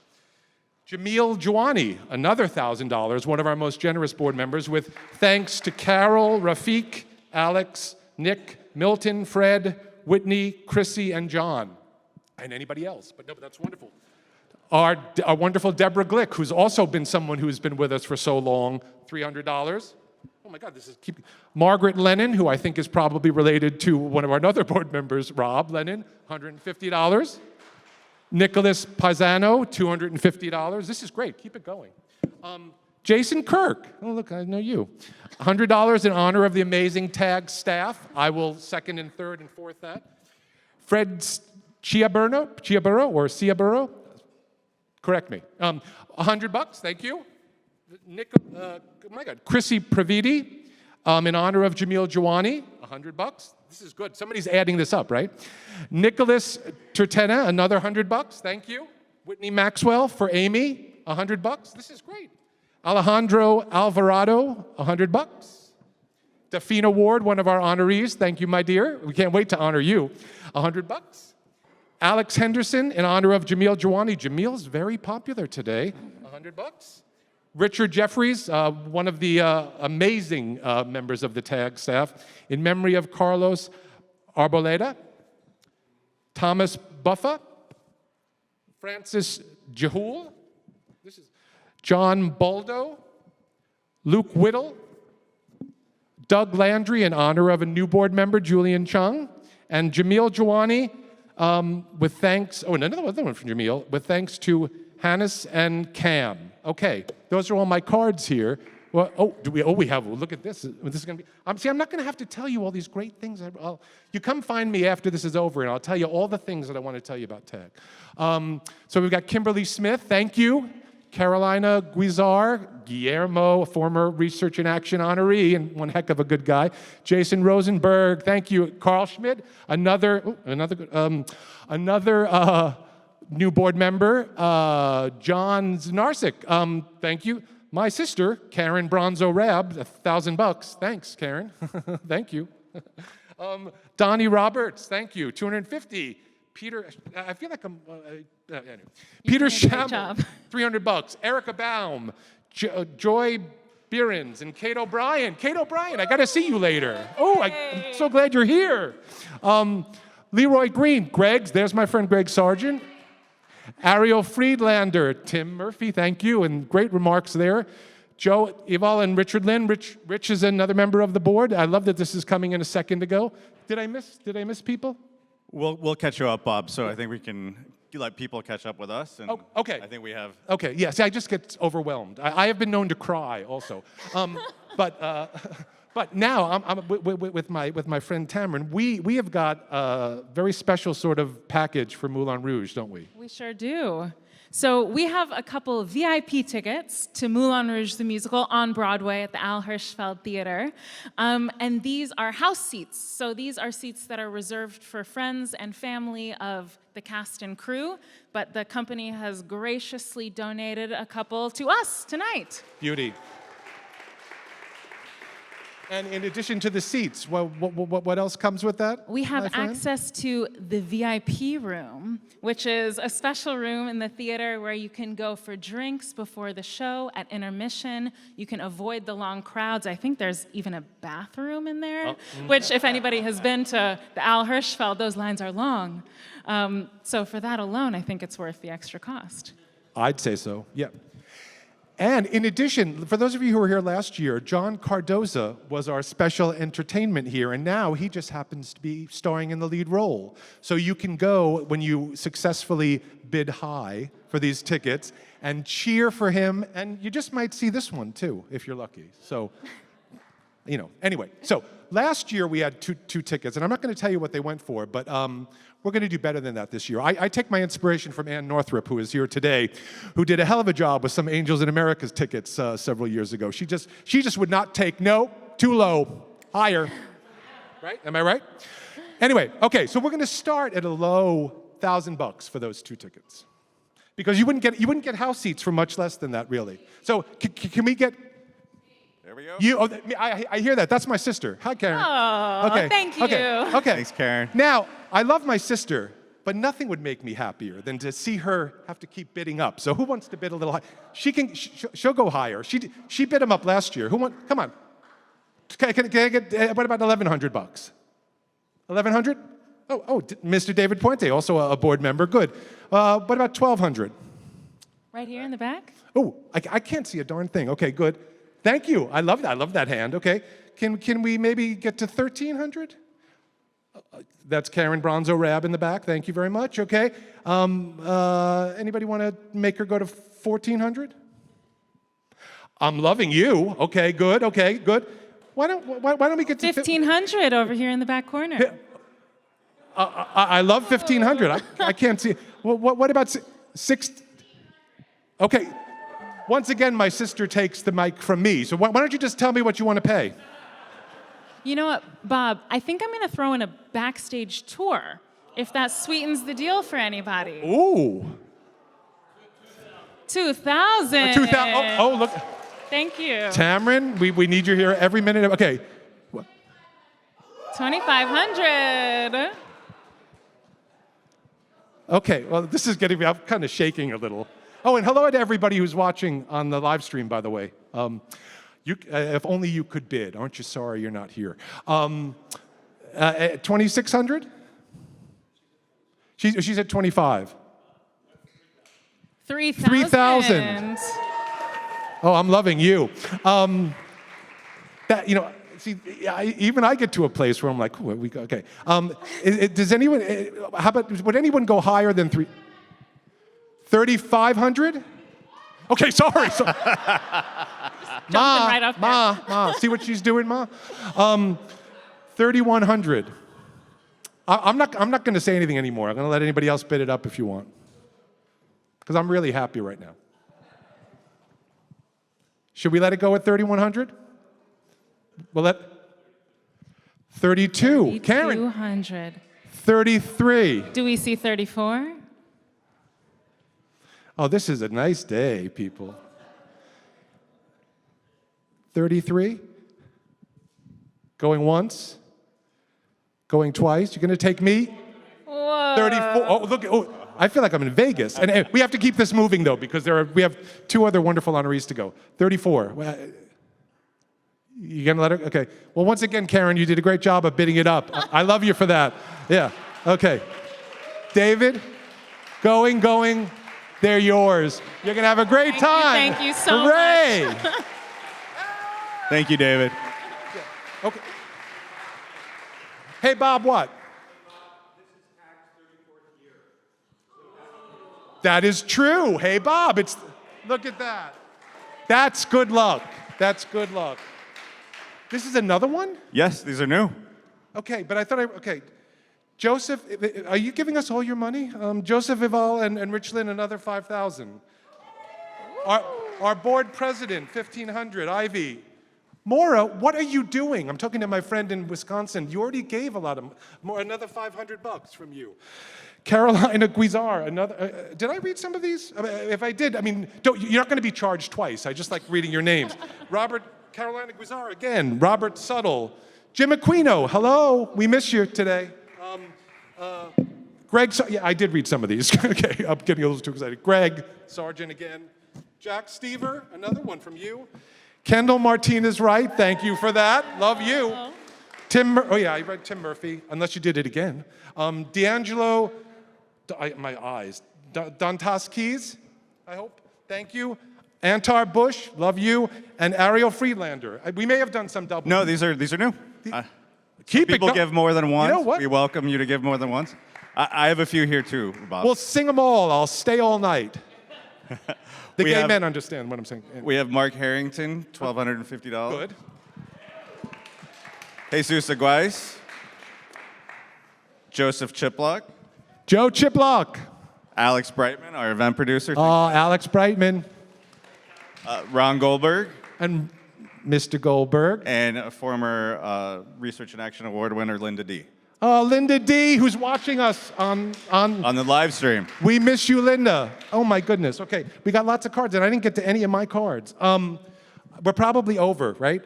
Jamil Jawani, another $1,000, one of our most generous board members, with thanks to Carol, Rafiq, Alex, Nick, Milton, Fred, Whitney, Chrissy, and John, and anybody else. But that's wonderful. Our wonderful Deborah Glick, who's also been someone who's been with us for so long, $300. Oh my God, Margaret Lennon, who I think is probably related to one of our other board members, Rob Lennon, $150. Nicholas Paisano, $250. This is great, keep it going. Jason Kirk, oh look, I know you. $100 in honor of the amazing TAG staff. I will second and third and fourth that. Fred Ciaburo, correct me. $100, thank you. Oh my God, Chrissy Pravidi, in honor of Jamil Jawani, $100. This is good. Somebody's adding this up, right? Nicholas Turtena, another $100. Thank you. Whitney Maxwell for Amy, $100. This is great. Alejandro Alvarado, $100. Dafina Ward, one of our honorees. Thank you, my dear. We can't wait to honor you. $100. Alex Henderson, in honor of Jamil Jawani. Jamil's very popular today. $100. Richard Jeffries, one of the amazing members of the TAG staff, in memory of Carlos Arboleda. Thomas Buffa. Francis Jehul. This is John Baldo. Luke Whittle. Doug Landry in honor of a new board member, Julian Chung, and Jamil Jawani with thanks, another one from Jamil, with thanks to Hannes and Cam. Okay, those are all my cards here. Well, we have, look at this. This is going to be, I'm not going to have to tell you all these great things. You come find me after this is over, and I'll tell you all the things that I want to tell you about TAG. So we've got Kimberly Smith, thank you. Carolina Guizar, Guillermo, a former Research in Action honoree, and one heck of a good guy. Jason Rosenberg, thank you. Carl Schmidt, another new board member. John Znarsik, thank you. My sister, Karen Bronzo Rab, $1,000. Thanks, Karen. Thank you. Donnie Roberts, thank you. 250. Peter, I feel like I'm. Anyway. Peter Shamel, $300. Erica Baum, Joy Behrens, and Kate O'Brien. Kate O'Brien, I got to see you later. Oh, I'm so glad you're here. Leroy Green, there's my friend Greg Sargent. Ariel Friedlander, Tim Murphy, thank you, and great remarks there. Joe Eval and Richard Lynn. Rich is another member of the board. I love that this is coming in a second ago. Did I miss people? We'll catch you up, Bob. So I think we can let people catch up with us. And okay. I think we have. Okay. Yeah. See, I just get overwhelmed. I have been known to cry also, but now I'm with my friend Tamron. We have got a very special sort of package for Moulin Rouge, don't we? We sure do. So we have a couple VIP tickets to Moulin Rouge the musical on Broadway at the Al Hirschfeld Theater. And these are house seats. So these are seats that are reserved for friends and family of the cast and crew, but the company has graciously donated a couple to us tonight. Beauty. And in addition to the seats, what else comes with that? We have access to the VIP room, which is a special room in the theater where you can go for drinks before the show, at intermission. You can avoid the long crowds. I think there's even a bathroom in there, which if anybody has been to the Al Hirschfeld, those lines are long. So for that alone, I think it's worth the extra cost. I'd say so, yeah. And in addition, for those of you who were here last year, John Cardoza was our special entertainment here, and now he just happens to be starring in the lead role. So you can go, when you successfully bid high for these tickets, and cheer for him, and you just might see this one too, if you're lucky. So, anyway. So last year we had two tickets, and I'm not going to tell you what they went for, but we're going to do better than that this year. I take my inspiration from Ann Northrup, who is here today, who did a hell of a job with some Angels in America's tickets several years ago. She just would not take, no, too low, higher. Right? Am I right? Anyway, okay, so we're going to start at a low $1,000 for those two tickets, because you wouldn't get house seats for much less than that, really. So can we get? There we go. I hear that. That's my sister. Hi, Karen. Oh, okay. Thank you. Okay. Thanks, Karen. Now, I love my sister, but nothing would make me happier than to see her have to keep bidding up. So who wants to bid a little higher? She'll go higher. She bid them up last year. Come on. Can I get, what about $1,100? $1,100? Oh, Mr. David Puente, also a board member. Good. What about $1,200? Right here in the back? Oh, I can't see a darn thing. Okay, good. Thank you. I love that. I love that hand. Okay. Can we maybe get to $1,300? That's Karen Bronzo Rab in the back. Thank you very much. Okay. Anybody want to make her go to $1,400? I'm loving you. Okay, good. Okay, good. Why don't we get to $1,500 over here in the back corner? I love $1,500. I can't see. Well, what about six? Okay. Once again, my sister takes the mic from me. So why don't you just tell me what you want to pay? You know what, Bob? I think I'm going to throw in a backstage tour, if that sweetens the deal for anybody. Ooh. 2,000. 2,000. Oh, look. Thank you. Tamron, we need you here every minute. Okay. 2,500. Okay. Well, this is getting me. I'm kind of shaking a little. Oh, and hello to everybody who's watching on the live stream, by the way. If only you could bid. Aren't you sorry you're not here? 2,600? She's at 25. 3,000. Oh, I'm loving you. See, even I get to a place where I'm like, ooh, okay. Does anyone, how about, would anyone go higher than 3,500? Okay, sorry. Ma, right up there. Ma, see what she's doing, Ma? 3,100. I'm not going to say anything anymore. I'm going to let anybody else bid it up if you want. Because I'm really happy right now. Should we let it go at 3,100? We'll let 32. Karen. 200. 33. Do we see 34? Oh, this is a nice day, people. 33. Going once. Going twice. You're going to take me? Whoa. 34. Oh, look. Oh, I feel like I'm in Vegas. And we have to keep this moving, though, because we have 2 other wonderful honorees to go. 34. You going to let her? Okay. Well, once again, Karen, you did a great job of bidding it up. I love you for that. Yeah. Okay. David, going. They're yours. You're going to have a great time. Thank you so Hooray. much. Thank you, David. Okay. Hey, Bob, what? That is true. Hey, Bob, look at that. That's good luck. That's good luck. This is another one? Yes, these are new. Okay, but I thought okay. Joseph, are you giving us all your money? Joseph Vival and Rich Lynn, another 5,000. Our board president, 1,500, Ivy. Maura, what are you doing? I'm talking to my friend in Wisconsin. You already gave a lot of more, another $500 from you. Carolina Guizar, another. Did I read some of these? If I did, you're not going to be charged twice. I just like reading your names. Carolina Guizar again. Robert Suttle. Jim Aquino, hello. We miss you today. Greg, yeah, I did read some of these. Okay, I'm getting a little too excited. Greg Sargent again. Jack Stever, another one from you. Kendall Martinez Wright, thank you for that. Love you. I read Tim Murphy, unless you did it again. D'Angelo, my eyes. Dantaskis, I hope. Thank you. Antar Bush, love you. And Ariel Friedlander. We may have done some double. No, these are new. Keep people it give more than once. You know what? We welcome you to give more than once. I have a few here too, Bob. We'll sing them all. I'll stay all night. The gay men understand what I'm saying. We have Mark Harrington, $1,250. Good. Jesus Aguais. Joseph Chiplock. Joe Chiplock. Alex Brightman, our event producer. Alex Brightman. Ron Goldberg. And Mr. Goldberg. And a former Research and Action Award winner, Linda D. Linda D., who's watching us on the live stream. We miss you, Linda. Oh, my goodness. Okay, we got lots of cards, and I didn't get to any of my cards. We're probably over, right?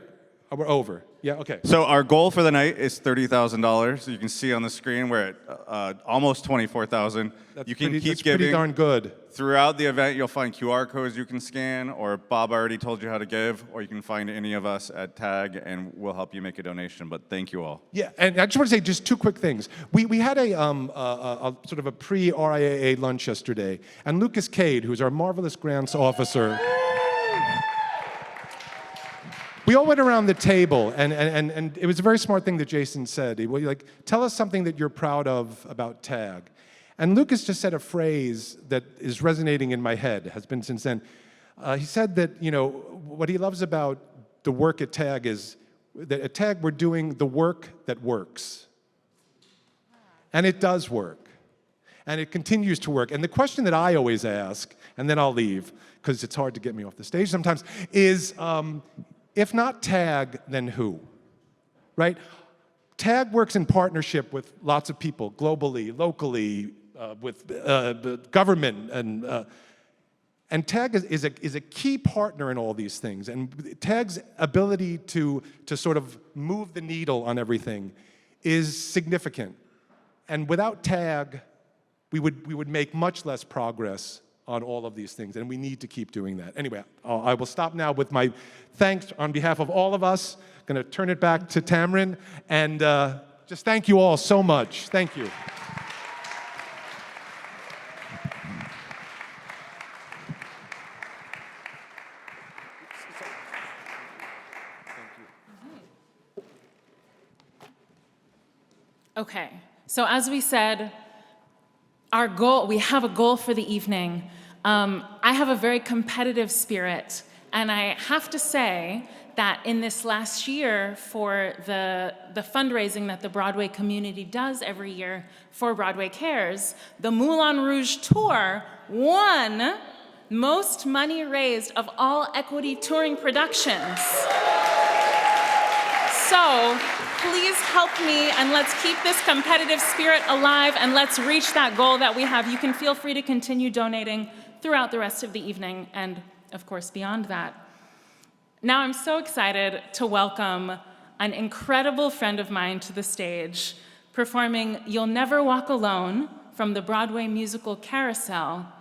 We're over. Yeah, okay. So our goal for the night is $30,000. You can see on the screen we're at almost $24,000. You can keep that's giving. pretty darn good. Throughout the event, you'll find QR codes you can scan, or Bob already told you how to give, or you can find any of us at TAG, and we'll help you make a donation. But thank you all. Yeah, and I just want to say just 2 quick things. We had a sort of a pre-RIAA lunch yesterday, and Lucas Cade, who's our marvelous grants officer, we all went around the table, and it was a very smart thing that Jason said. He was like, tell us something that you're proud of about TAG. And Lucas just said a phrase that is resonating in my head, has been since then. He said that, what he loves about the work at TAG is that at TAG we're doing the work that works. And it does work. And it continues to work. And the question that I always ask, and then I'll leave, because it's hard to get me off the stage sometimes, is if not TAG, then who? Right? TAG works in partnership with lots of people, globally, locally, with government, and TAG is a key partner in all these things. And TAG's ability to sort of move the needle on everything is significant. And without TAG, we would make much less progress on all of these things, and we need to keep doing that. Anyway, I will stop now with my thanks on behalf of all of us. Going to turn it back to Tamron, and just thank you all so much. Thank you. Okay, so as we said, our goal, we have a goal for the evening. I have a very competitive spirit, and I have to say that in this last year for the fundraising that the Broadway community does every year for Broadway Cares, the Moulin Rouge Tour won most money raised of all equity touring productions. So please help me, and let's keep this competitive spirit alive, and let's reach that goal that we have. You can feel free to continue donating throughout the rest of the evening, and of course beyond that. Now I'm so excited to welcome an incredible friend of mine to the stage, performing You'll Never Walk Alone from the Broadway musical Carousel.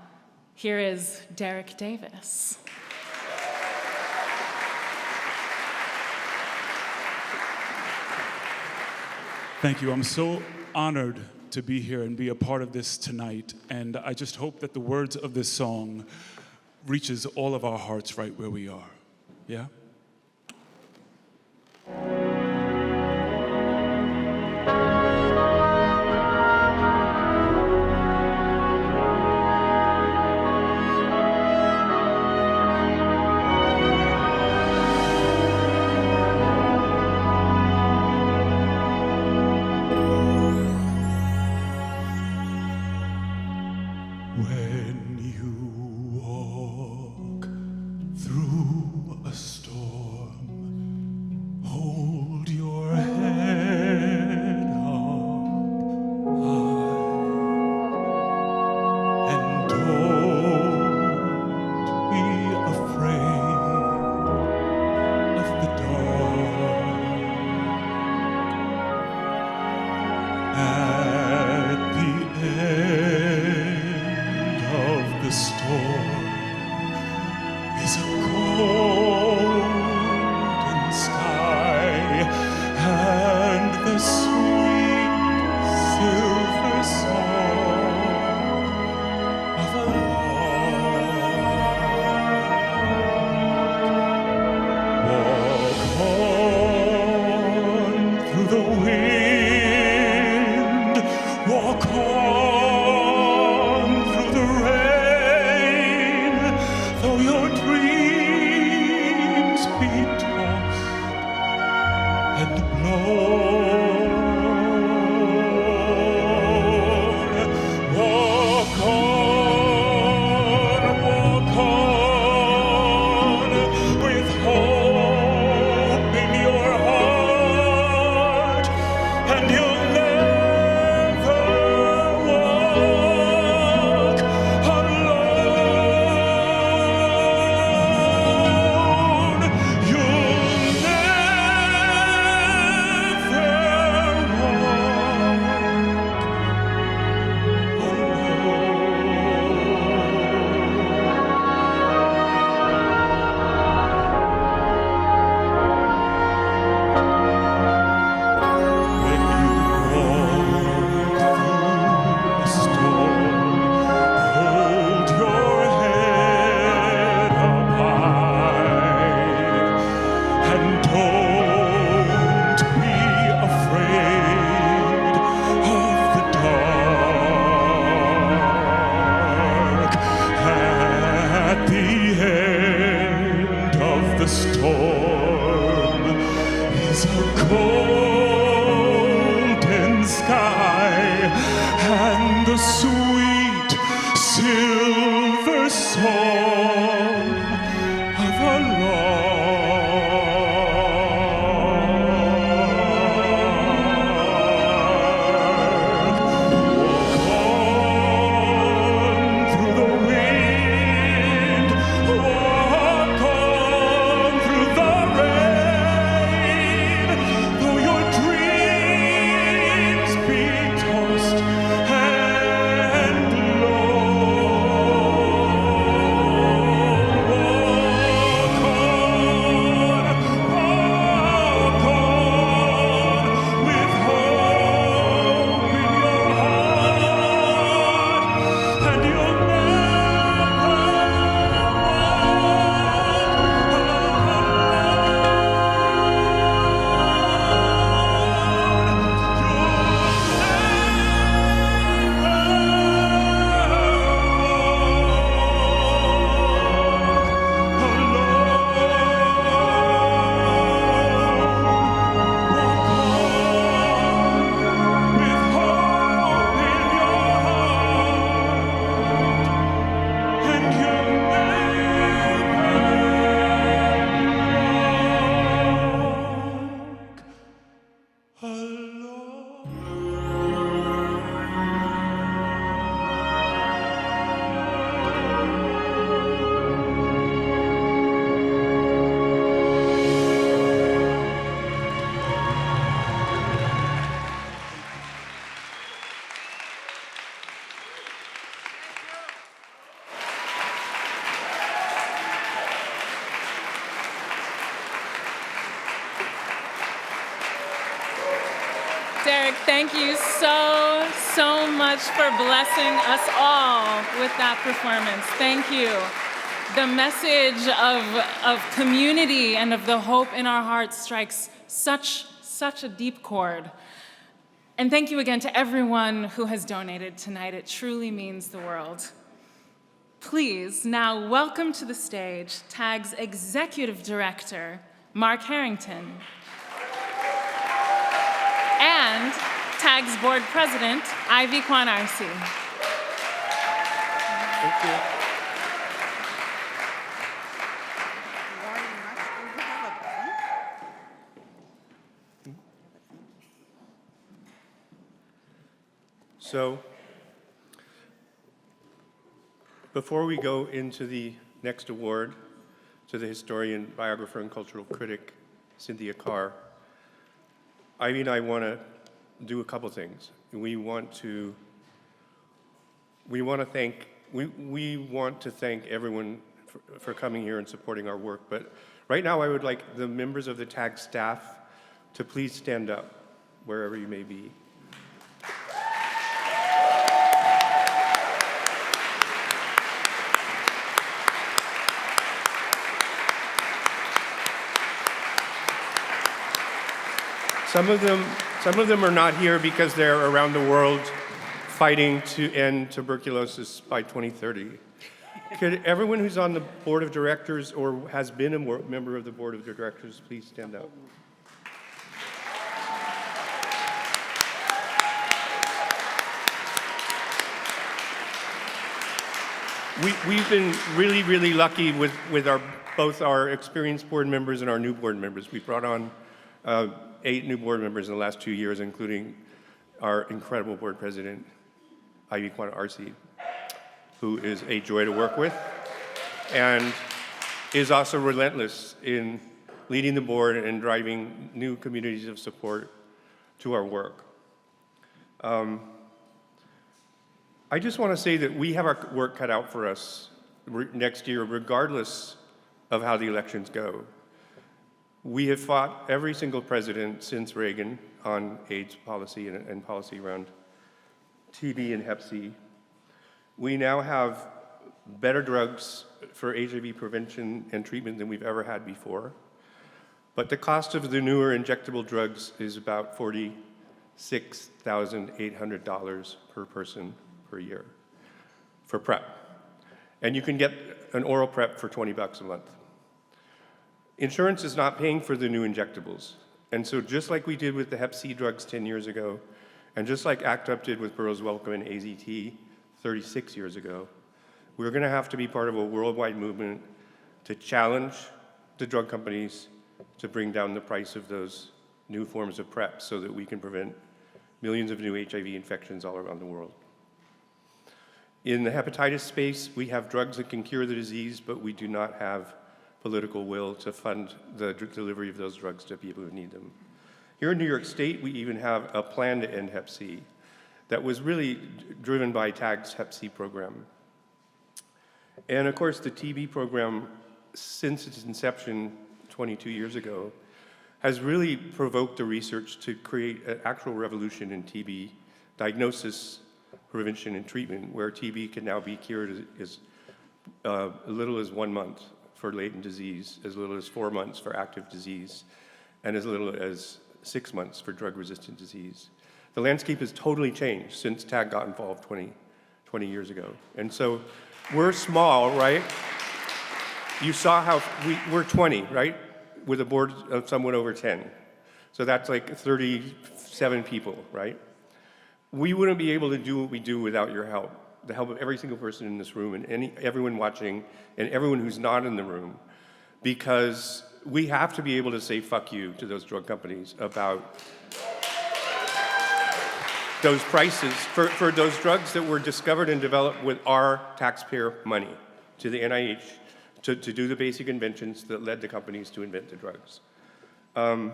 Here is Derek Davis. Thank you. I'm so honored to be here and be a part of this tonight, and I just hope that the words of this song reaches all of our hearts right where we are. Yeah? When you walk through a storm, hold your head up high and don't be afraid of the dark. At the end of the storm is a golden sky and the sweet silver song of a lark. Walk on through the wind, walk on through the rain, though your dreams be tossed and blown. Walk on with hope in your heart, and you'll never walk alone. You'll Derek, thank you so much for blessing us all with that performance. Thank you. The message of community and of the hope in our hearts strikes such a deep chord. And thank you again to everyone who has donated tonight. It truly means the world. Please now welcome to the stage TAG's Executive Director, Mark Harrington, and TAG's Board President, Ivy Kwan-Arsi. Thank you. So, before we go into the next award to the historian, biographer, and cultural critic, Cynthia Carr, Ivy and I want to do a couple things. We want to thank everyone for coming here and supporting our work. But right now, I would like the members of the TAG staff to please stand up wherever you may be. Some of them are not here because they're around the world fighting to end tuberculosis by 2030. Could everyone who's on the board of directors or has been a member of the board of directors please stand up? We've been really lucky with both our experienced board members and our new board members. We brought on 8 new board members in the last 2 years, including our incredible board president, Ivy Kwan-Arsi, who is a joy to work with and is also relentless in leading the board and driving new communities of support to our work. I just want to say that we have our work cut out for us next year, regardless of how the elections go. We have fought every single president since Reagan on AIDS policy and policy around TB and Hep C. We now have better drugs for HIV prevention and treatment than we've ever had before. But the cost of the newer injectable drugs is about $46,800 per person per year for PrEP. And you can get an oral PrEP for $20 a month. Insurance is not paying for the new injectables. And so just like we did with the Hep C drugs 10 years ago, and just like ACT UP did with Burroughs Wellcome and AZT 36 years ago, we're going to have to be part of a worldwide movement to challenge the drug companies to bring down the price of those new forms of PrEP so that we can prevent millions of new HIV infections all around the world. In the hepatitis space, we have drugs that can cure the disease, but we do not have political will to fund the delivery of those drugs to people who need them. Here in New York State, we even have a plan to end Hep C that was really driven by TAG's Hep C program. And of course, the TB program, since its inception 22 years ago, has really provoked the research to create an actual revolution in TB diagnosis, prevention, and treatment, where TB can now be cured as little as 1 month for latent disease, as little as 4 months for active disease, and as little as 6 months for drug-resistant disease. The landscape has totally changed since TAG got involved 20 years ago. And so we're small, right? You saw how we're 20, right? With a board of somewhat over 10. So that's like 37 people, right? We wouldn't be able to do what we do without your help. The help of every single person in this room and everyone watching and everyone who's not in the room, because we have to be able to say fuck you to those drug companies about those prices for those drugs that were discovered and developed with our taxpayer money to the NIH to do the basic inventions that led the companies to invent the drugs. I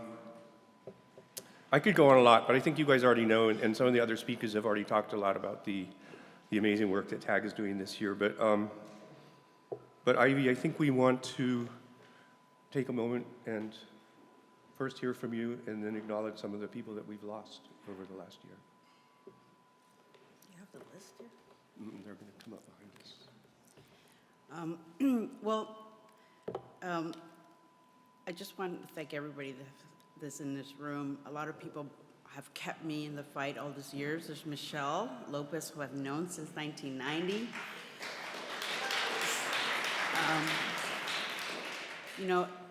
could go on a lot, but I think you guys already know, and some of the other speakers have already talked a lot about the amazing work that TAG is doing this year. But Ivy, I think we want to take a moment and first hear from you and then acknowledge some of the people that we've lost over the last year. You have the list here? They're going to come up behind us. I just wanted to thank everybody that's in this room. A lot of people have kept me in the fight all these years. There's Michelle Lopez, who I've known since 1990.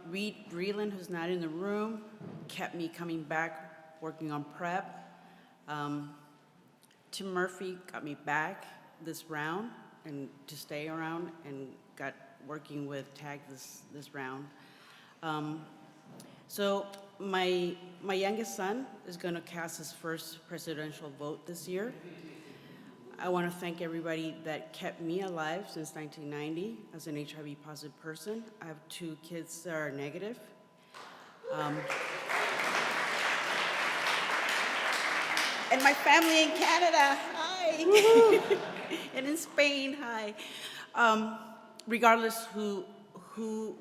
Reed Breland, who's not in the room, kept me coming back, working on prep. Tim Murphy got me back this round and to stay around and got working with TAG this round. So my youngest son is going to cast his first presidential vote this year. I want to thank everybody that kept me alive since 1990 as an HIV positive person. I have 2 kids that are negative. And my family in Canada, hi. And in Spain, hi. Regardless who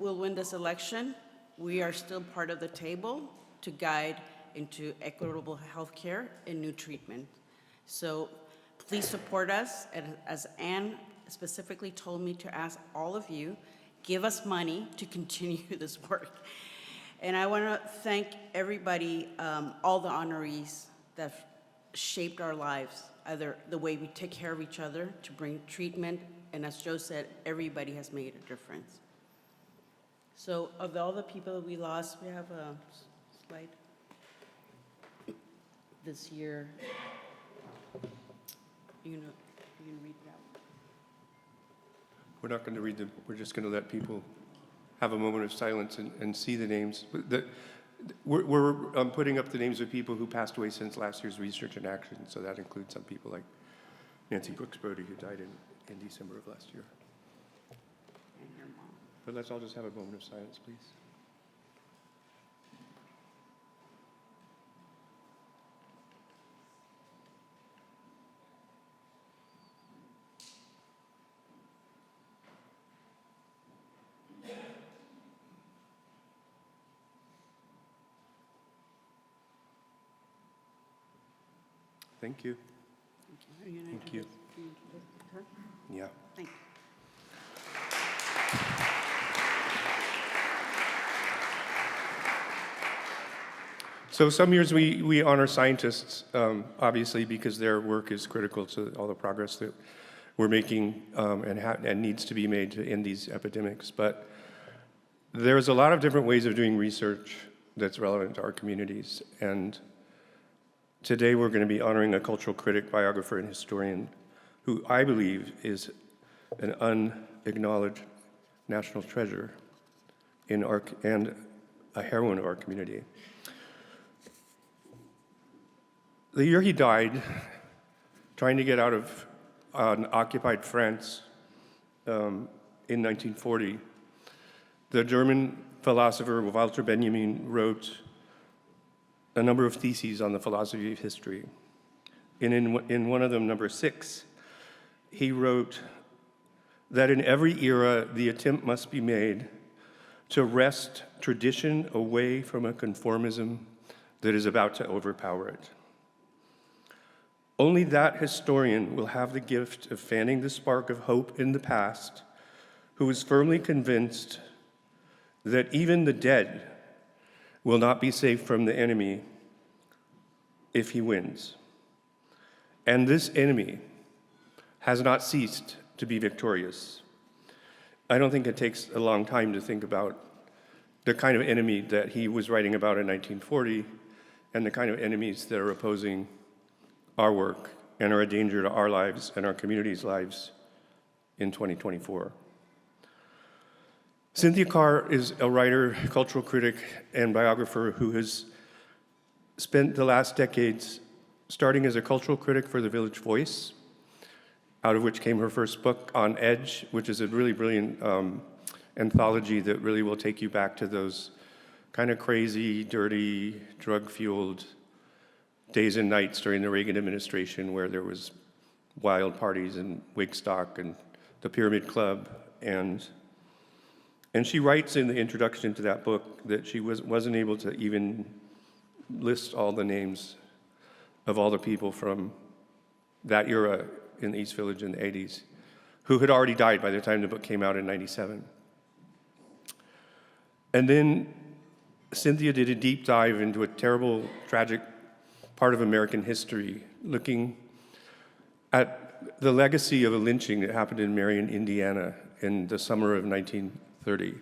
will win this election, we are still part of the table to guide into equitable health care and new treatment. So please support us. And as Anne specifically told me to ask all of you, give us money to continue this work. And I want to thank everybody, all the honorees that shaped our lives, either the way we take care of each other to bring treatment, and as Joe said, everybody has made a difference. So of all the people that we lost, we have a slide this year. You can read it out. We're not going to read them. We're just going to let people have a moment of silence and see the names. We're putting up the names of people who passed away since last year's Research in Action. So that includes some people like Nancy Brooks Brody, who died in December of last year. And your mom. But let's all just have a moment of silence, please. Thank you. Are you gonna Thank you. introduce her? Yeah. Thank you. So some years we honor scientists, obviously, because their work is critical to all the progress that we're making and needs to be made to end these epidemics. But there's a lot of different ways of doing research that's relevant to our communities. And today we're going to be honoring a cultural critic, biographer, and historian who I believe is an unacknowledged national treasure and a heroine of our community. The year he died, trying to get out of occupied France in 1940, the German philosopher Walter Benjamin wrote a number of theses on the philosophy of history. And in one of them, number 6, he wrote that in every era, the attempt must be made to wrest tradition away from a conformism that is about to overpower it. Only that historian will have the gift of fanning the spark of hope in the past, who is firmly convinced that even the dead will not be safe from the enemy if he wins. And this enemy has not ceased to be victorious. I don't think it takes a long time to think about the kind of enemy that he was writing about in 1940 and the kind of enemies that are opposing our work and are a danger to our lives and our communities' lives in 2024. Cynthia Carr is a writer, cultural critic, and biographer who has spent the last decades starting as a cultural critic for the Village Voice, out of which came her first book, On Edge, which is a really brilliant anthology that really will take you back to those kind of crazy, dirty, drug-fueled days and nights during the Reagan administration where there was wild parties and Wigstock and the Pyramid Club and And she writes in the introduction to that book that she wasn't able to even list all the names of all the people from that era in the East Village in the 80s who had already died by the time the book came out in 97. And then Cynthia did a deep dive into a terrible, tragic part of American history, looking at the legacy of a lynching that happened in Marion, Indiana in the summer of 1930,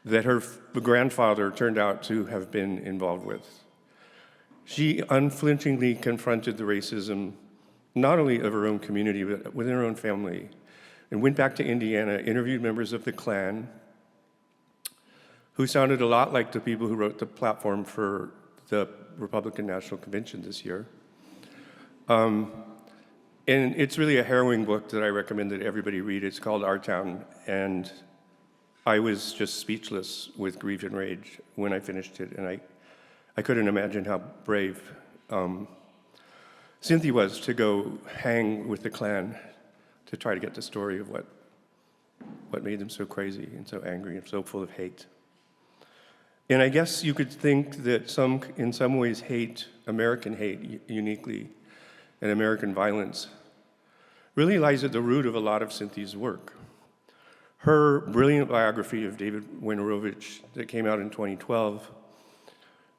that her grandfather turned out to have been involved with. She unflinchingly confronted the racism, not only of her own community, but within her own family, and went back to Indiana, interviewed members of the Klan, who sounded a lot like the people who wrote the platform for the Republican National Convention this year. And it's really a harrowing book that I recommend that everybody read. It's called Our Town, and I was just speechless with grief and rage when I finished it, and I couldn't imagine how brave Cynthia was to go hang with the Klan to try to get the story of what made them so crazy and so angry and so full of hate. And I guess you could think that in some ways, American hate uniquely, and American violence really lies at the root of a lot of Cynthia's work. Her brilliant biography of David Wojnarowicz that came out in 2012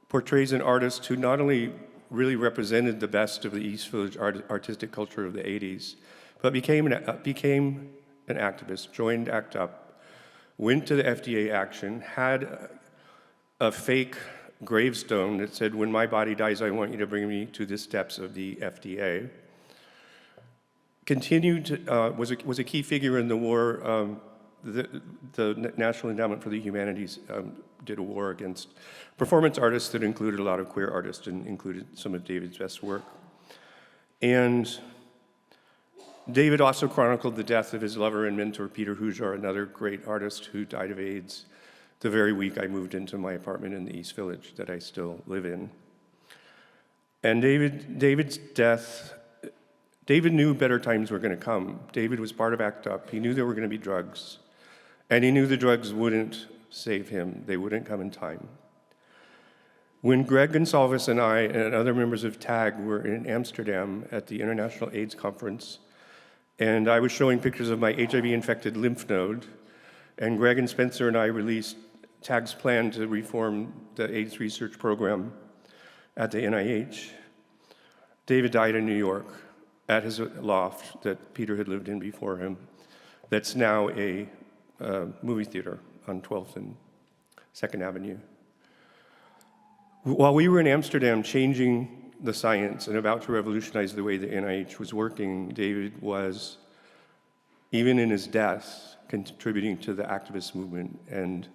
portrays an artist who not only really represented the best of the East Village artistic culture of the 80s, but became an activist, joined ACT UP, went to the FDA action, had a fake gravestone that said, "When my body dies, I want you to bring me to the steps of the FDA." Was a key figure in the war. The National Endowment for the Humanities did a war against performance artists that included a lot of queer artists and included some of David's best work. And David also chronicled the death of his lover and mentor, Peter Hujar, another great artist who died of AIDS the very week I moved into my apartment in the East Village that I still live in. And David's death, David knew better times were going to come. David was part of ACT UP. He knew there were going to be drugs. And he knew the drugs wouldn't save him. They wouldn't come in time. When Greg Gonsalves and I and other members of TAG were in Amsterdam at the International AIDS Conference, and I was showing pictures of my HIV-infected lymph node, and Greg and Spencer and I released TAG's plan to reform the AIDS research program at the NIH, David died in New York at his loft that Peter had lived in before him. That's now a movie theater on 12th and 2nd Avenue. While we were in Amsterdam changing the science and about to revolutionize the way the NIH was working, David was, even in his death, contributing to the activist movement. And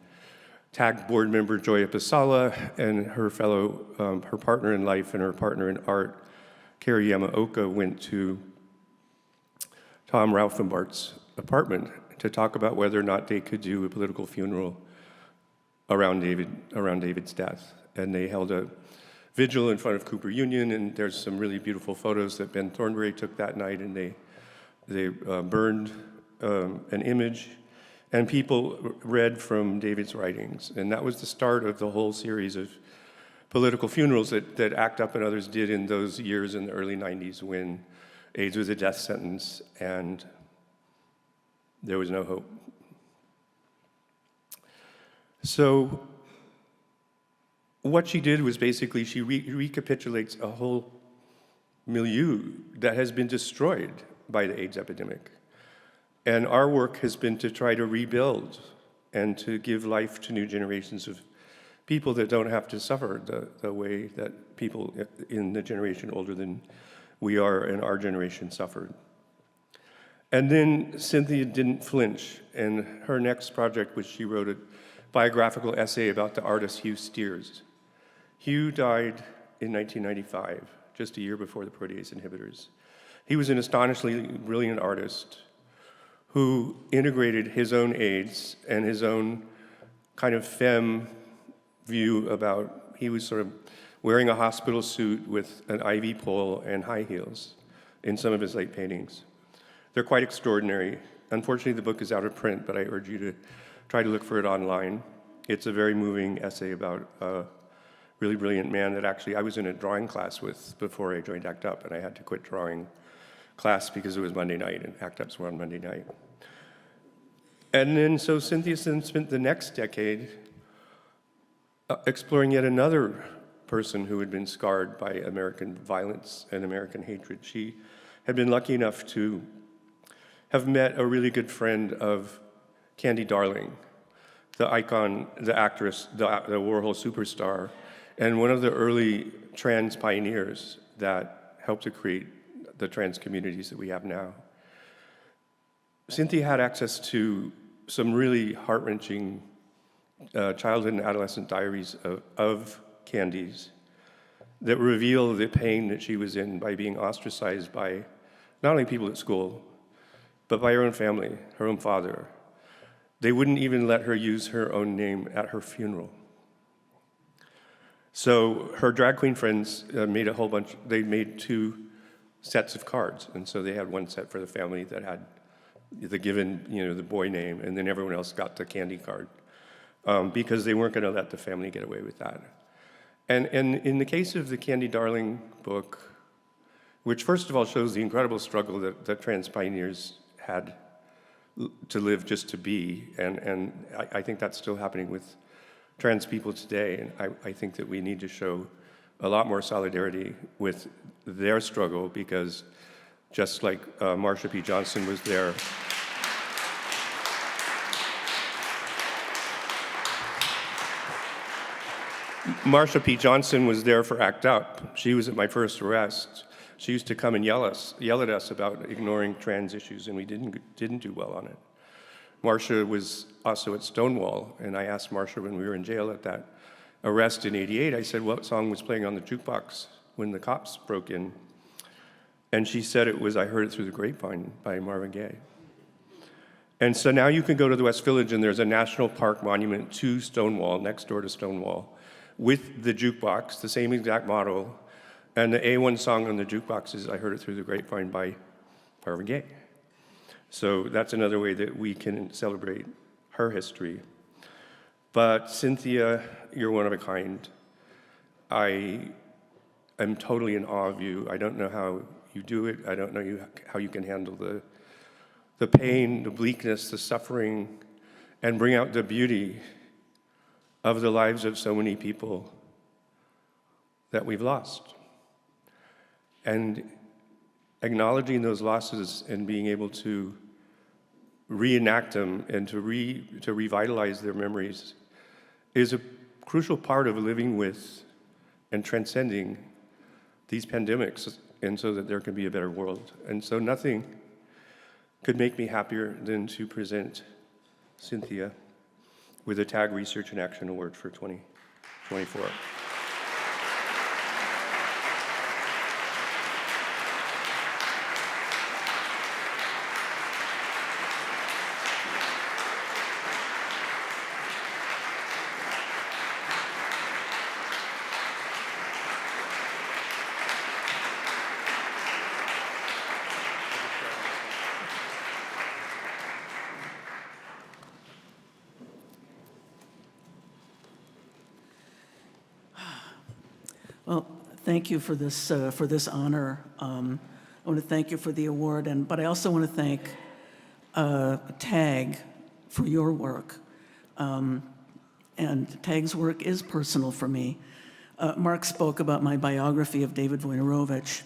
TAG board member Joya Pasala and her her partner in life and her partner in art, Carrie Yamaoka, went to Tom Raufenbart's apartment to talk about whether or not they could do a political funeral around David's death. And they held a vigil in front of Cooper Union, and there's some really beautiful photos that Ben Thornberry took that night, and they burned an image, and people read from David's writings. And that was the start of the whole series of political funerals that ACT UP and others did in those years in the early 90s when AIDS was a death sentence and there was no hope. So what she did was basically she recapitulates a whole milieu that has been destroyed by the AIDS epidemic. And our work has been to try to rebuild and to give life to new generations of people that don't have to suffer the way that people in the generation older than we are and our generation suffered. And then Cynthia didn't flinch, and her next project was she wrote a biographical essay about the artist Hugh Steers. Hugh died in 1995, just a year before the protease inhibitors. He was an astonishingly brilliant artist who integrated his own AIDS and his own kind of femme view about, he was sort of wearing a hospital suit with an IV pole and high heels in some of his late paintings. They're quite extraordinary. Unfortunately, the book is out of print, but I urge you to try to look for it online. It's a very moving essay about a really brilliant man that actually I was in a drawing class with before I joined ACT UP, and I had to quit drawing class because it was Monday night, and ACT UPs were on Monday night. And then, so Cynthia spent the next decade exploring yet another person who had been scarred by American violence and American hatred. She had been lucky enough to have met a really good friend of Candy Darling, the icon, the actress, the Warhol superstar, and one of the early trans pioneers that helped to create the trans communities that we have now. Cynthia had access to some really heart-wrenching childhood and adolescent diaries of Candy's that reveal the pain that she was in by being ostracized by not only people at school, but by her own family, her own father. They wouldn't even let her use her own name at her funeral. So her drag queen friends made a whole bunch, they made 2 sets of cards. And so they had one set for the family that had the given, the boy name, and then everyone else got the Candy card because they weren't going to let the family get away with that. And in the case of the Candy Darling book, which first of all shows the incredible struggle that trans pioneers had to live just to be, and I think that's still happening with trans people today, and I think that we need to show a lot more solidarity with their struggle, because just like Marsha P. Johnson was there. Marsha P. Johnson was there for ACT UP. She was at my first arrest. She used to come and yell at us about ignoring trans issues, and we didn't do well on it. Marsha was also at Stonewall, and I asked Marsha when we were in jail at that arrest in '88, I said, what song was playing on the jukebox when the cops broke in? And she said it was I Heard It Through the Grapevine by Marvin Gaye. And so now you can go to the West Village, and there's a national park monument to Stonewall, next door to Stonewall, with the jukebox, the same exact model, and the A1 song on the jukebox is I Heard It Through the Grapevine by Marvin Gaye. So that's another way that we can celebrate her history. But Cynthia, you're one of a kind. I am totally in awe of you. I don't know how you do it. I don't know how you can handle the pain, the bleakness, the suffering, and bring out the beauty of the lives of so many people that we've lost. And acknowledging those losses and being able to reenact them and to revitalize their memories is a crucial part of living with and transcending these pandemics, and so that there can be a better world. And so nothing could make me happier than to present Cynthia with a TAG Research and Action Award for 2024. Well, thank you for this honor. I want to thank you for the award, but I also want to thank TAG for your work. And TAG's work is personal for me. Mark spoke about my biography of David Wojnarowicz.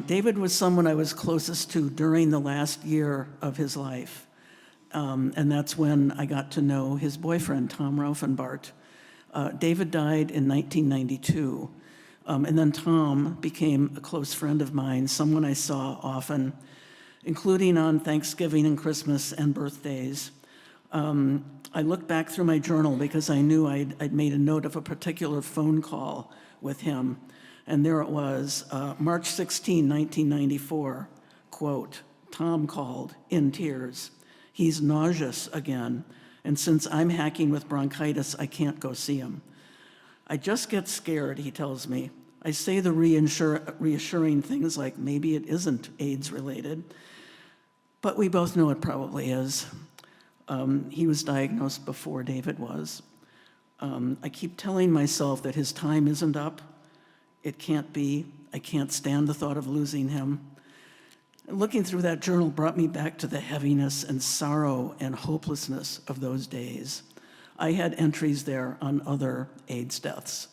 David was someone I was closest to during the last year of his life. And that's when I got to know his boyfriend, Tom Raufenbart. David died in 1992. And then Tom became a close friend of mine, someone I saw often, including on Thanksgiving and Christmas and birthdays. I looked back through my journal because I knew I'd made a note of a particular phone call with him. And there it was, March 16, 1994, quote, Tom called in tears. He's nauseous again, and since I'm hacking with bronchitis, I can't go see him. I just get scared, he tells me. I say the reassuring things like maybe it isn't AIDS related, but we both know it probably is. He was diagnosed before David was. I keep telling myself that his time isn't up. It can't be. I can't stand the thought of losing him. Looking through that journal brought me back to the heaviness and sorrow and hopelessness of those days. I had entries there on other AIDS deaths.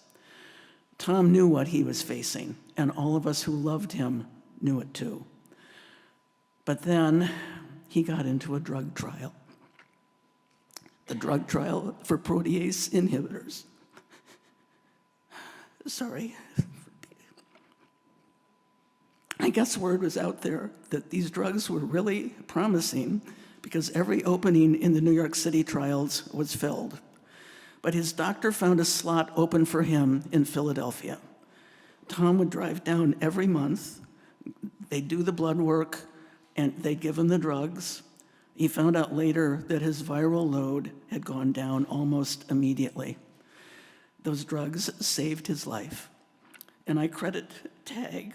Tom knew what he was facing, and all of us who loved him knew it too. But then he got into a drug trial. The drug trial for protease inhibitors. Sorry. I guess word was out there that these drugs were really promising because every opening in the New York City trials was filled. But his doctor found a slot open for him in Philadelphia. Tom would drive down every month. They'd do the blood work, and they'd give him the drugs. He found out later that his viral load had gone down almost immediately. Those drugs saved his life. And I credit TAG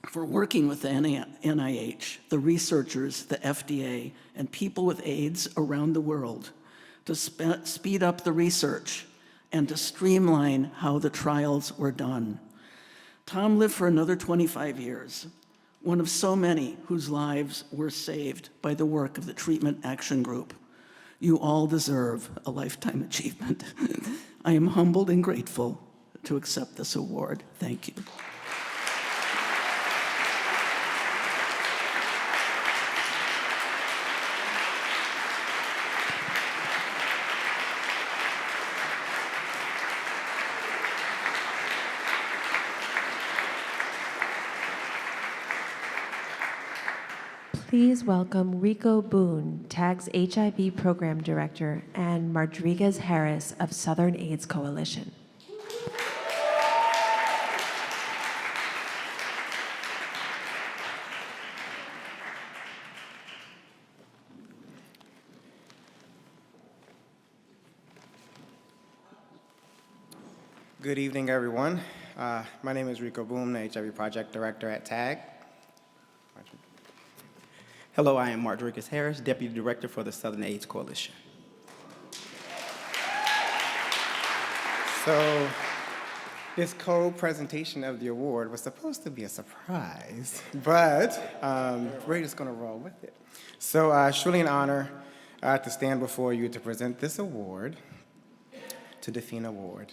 for working with the NIH, the researchers, the FDA, and people with AIDS around the world to speed up the research and to streamline how the trials were done. Tom lived for another 25 years, one of so many whose lives were saved by the work of the Treatment Action Group. You all deserve a lifetime achievement. I am humbled and grateful to accept this award. Thank you. Please welcome Rico Boone, TAG's HIV Program Director, and Rodriguez Harris of Southern AIDS Coalition. Good evening, everyone. My name is Rico Boone, the HIV Project Director at TAG. Hello, I am Rodriguez Harris, Deputy Director for the Southern AIDS Coalition. So, this co-presentation of the award was supposed to be a surprise, but we're just going to roll with it. So, it's truly an honor to stand before you to present this award to Dafina Ward.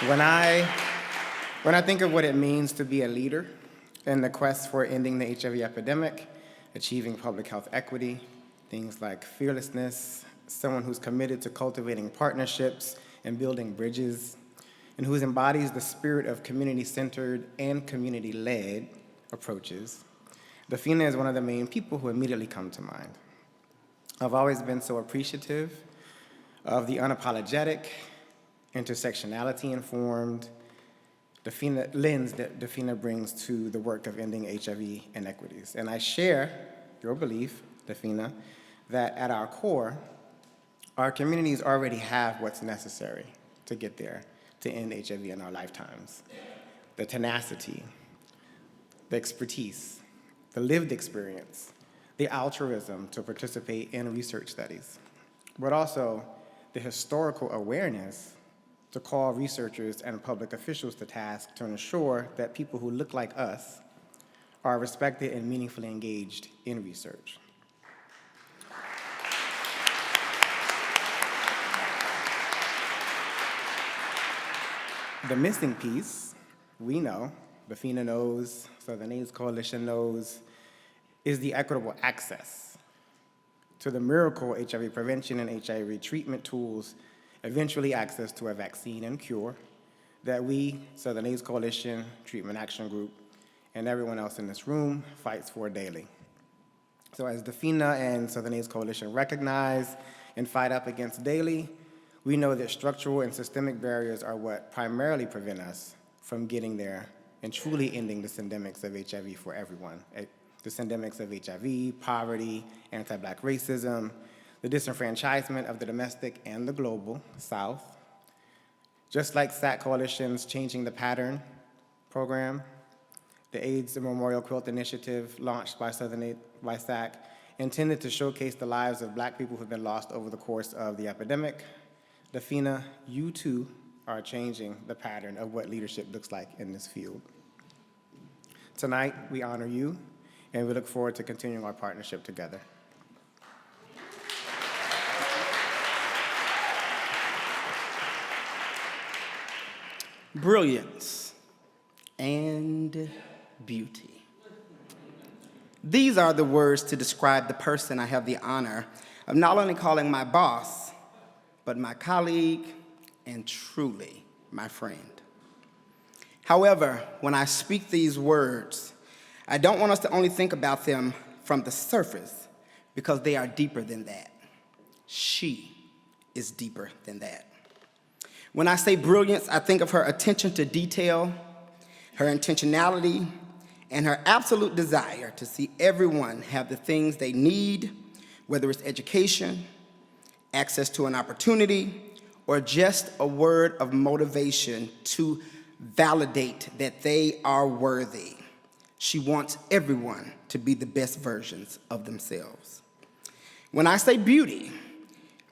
When I think of what it means to be a leader in the quest for ending the HIV epidemic, achieving public health equity, things like fearlessness, someone who's committed to cultivating partnerships and building bridges, and who embodies the spirit of community-centered and community-led approaches, Dafina is one of the main people who immediately come to mind. I've always been so appreciative of the unapologetic, intersectionality-informed lens that Dafina brings to the work of ending HIV inequities. And I share your belief, Dafina, that at our core, our communities already have what's necessary to get there, to end HIV in our lifetimes. The tenacity, the expertise, the lived experience, the altruism to participate in research studies, but also the historical awareness to call researchers and public officials to task to ensure that people who look like us are respected and meaningfully engaged in research. The missing piece, we know, Dafina knows, Southern AIDS Coalition knows, is the equitable access to the miracle HIV prevention and HIV treatment tools, eventually access to a vaccine and cure that we, Southern AIDS Coalition, Treatment Action Group, and everyone else in this room fights for daily. So as Dafina and Southern AIDS Coalition recognize and fight up against daily, we know that structural and systemic barriers are what primarily prevent us from getting there and truly ending the syndemics of HIV for everyone. The syndemics of HIV, poverty, anti-Black racism, the disenfranchisement of the domestic and the global South. Just like SAC Coalition's Changing the Pattern program, The AIDS Memorial Quilt Initiative, launched by by SAC, intended to showcase the lives of Black people who have been lost over the course of the epidemic. Dafina, you too are changing the pattern of what leadership looks like in this field. Tonight, we honor you, and we look forward to continuing our partnership together. Brilliance and beauty. These are the words to describe the person I have the honor of not only calling my boss, but my colleague and truly my friend. However, when I speak these words, I don't want us to only think about them from the surface, because they are deeper than that. She is deeper than that. When I say brilliance, I think of her attention to detail, her intentionality, and her absolute desire to see everyone have the things they need, whether it's education, access to an opportunity, or just a word of motivation to validate that they are worthy. She wants everyone to be the best versions of themselves. When I say beauty,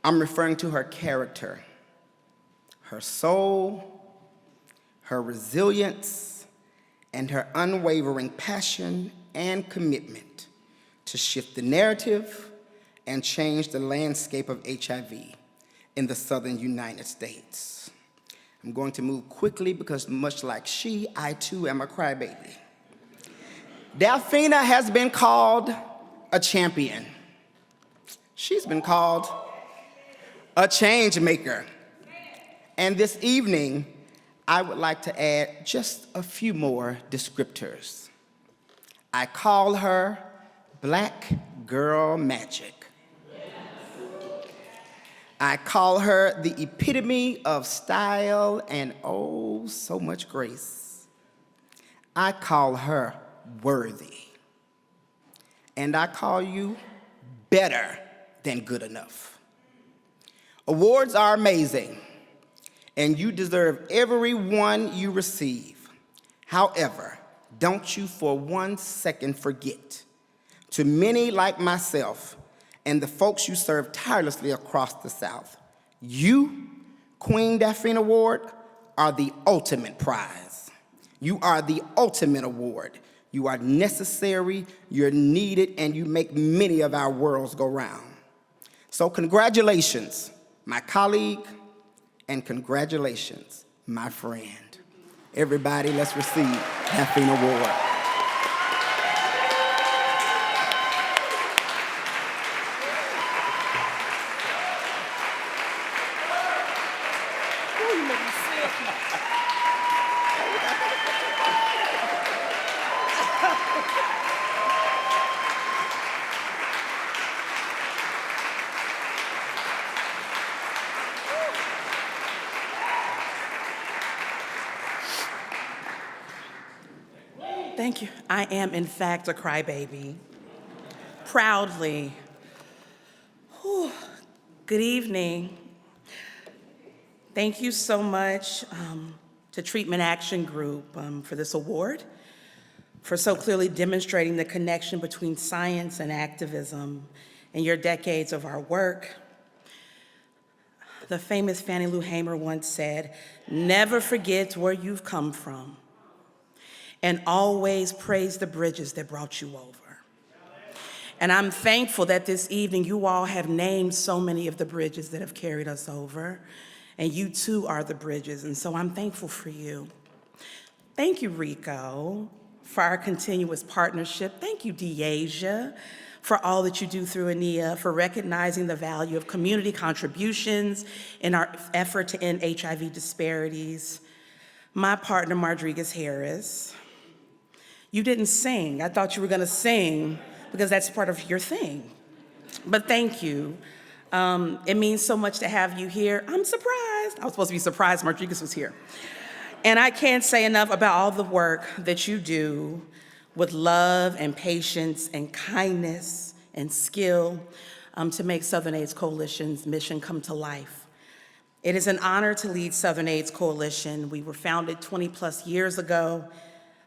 I'm referring to her character, her soul, her resilience, and her unwavering passion and commitment to shift the narrative and change the landscape of HIV in the southern United States. I'm going to move quickly because much like she, I too am a crybaby. Dafina has been called a champion. She's been called a change maker. And this evening, I would like to add just a few more descriptors. I call her Black Girl Magic. I call her the epitome of style and oh, so much grace. I call her worthy. And I call you better than good enough. Awards are amazing, and you deserve every one you receive. However, don't you for 1 second forget, to many like myself and the folks you serve tirelessly across the South, you, Queen Dafina Ward, are the ultimate prize. You are the ultimate award. You are necessary, you're needed, and you make many of our worlds go round. So congratulations, my colleague, and congratulations, my friend. Everybody, let's receive Dafina Ward. Thank you. I am, in fact, a crybaby. Proudly. Whew. Good evening. Thank you so much to Treatment Action Group for this award, for so clearly demonstrating the connection between science and activism in your decades of our work. The famous Fannie Lou Hamer once said, "Never forget where you've come from, and always praise the bridges that brought you over." And I'm thankful that this evening you all have named so many of the bridges that have carried us over, and you too are the bridges, and so I'm thankful for you. Thank you, Rico, for our continuous partnership. Thank you, Deasia, for all that you do through ANIA, for recognizing the value of community contributions in our effort to end HIV disparities. My partner, Rodriguez Harris. You didn't sing. I thought you were gonna sing because that's part of your thing. But thank you. It means so much to have you here. I'm surprised. I was supposed to be surprised Rodriguez was here. And I can't say enough about all the work that you do with love and patience and kindness and skill to make Southern AIDS Coalition's mission come to life. It is an honor to lead Southern AIDS Coalition. We were founded 20 plus years ago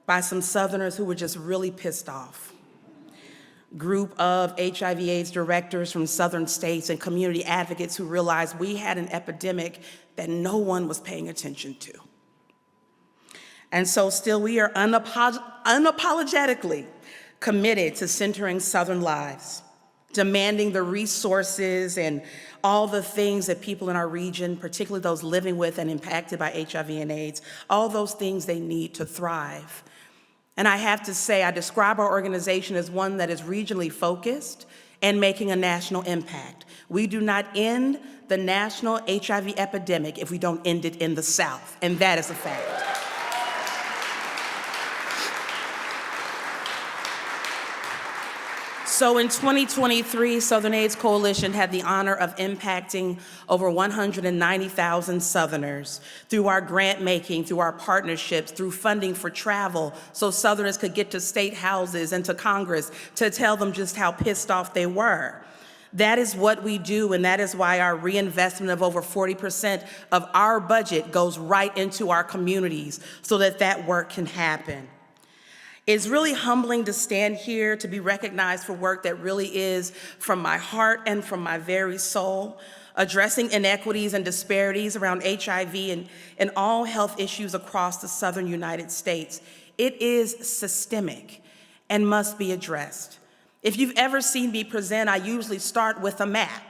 by some Southerners who were just really pissed off. Group of HIV/AIDS directors from Southern states and community advocates who realized we had an epidemic that no one was paying attention to. And so still we are unapologetically committed to centering Southern lives, demanding the resources and all the things that people in our region, particularly those living with and impacted by HIV and AIDS, all those things they need to thrive. And I have to say, I describe our organization as one that is regionally focused and making a national impact. We do not end the national HIV epidemic if we don't end it in the South, and that is a fact. So in 2023, Southern AIDS Coalition had the honor of impacting over 190,000 Southerners through our grant making, through our partnerships, through funding for travel, so Southerners could get to state houses and to Congress to tell them just how pissed off they were. That is what we do, and that is why our reinvestment of over 40% of our budget goes right into our communities so that that work can happen. It's really humbling to stand here to be recognized for work that really is from my heart and from my very soul, addressing inequities and disparities around HIV and all health issues across the Southern United States. It is systemic and must be addressed. If you've ever seen me present, I usually start with a map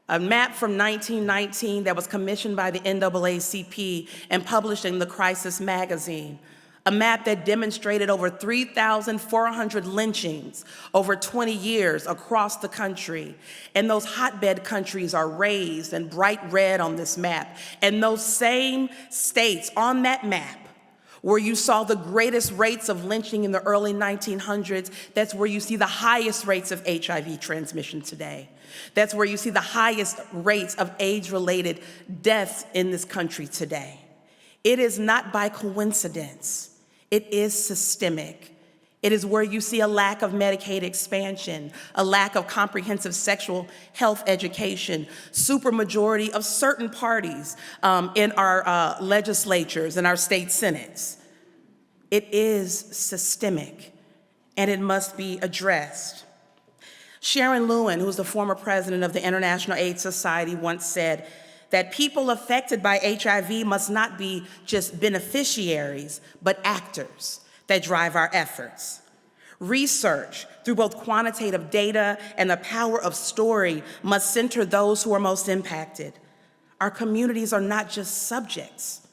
from 1919 that was commissioned by the NAACP and published in the Crisis magazine. A map that demonstrated over 3,400 lynchings over 20 years across the country. And those hotbed countries are raised in bright red on this map. And those same states on that map where you saw the greatest rates of lynching in the early 1900s, that's where you see the highest rates of HIV transmission today. That's where you see the highest rates of AIDS-related deaths in this country today. It is not by coincidence. It is systemic. It is where you see a lack of Medicaid expansion, a lack of comprehensive sexual health education, supermajority of certain parties in our legislatures and our state senates. It is systemic, and it must be addressed. Sharon Lewin, who's the former president of the International AIDS Society, once said that people affected by HIV must not be just beneficiaries, but actors that drive our efforts. Research, through both quantitative data and the power of story, must center those who are most impacted. Our communities are not just subjects.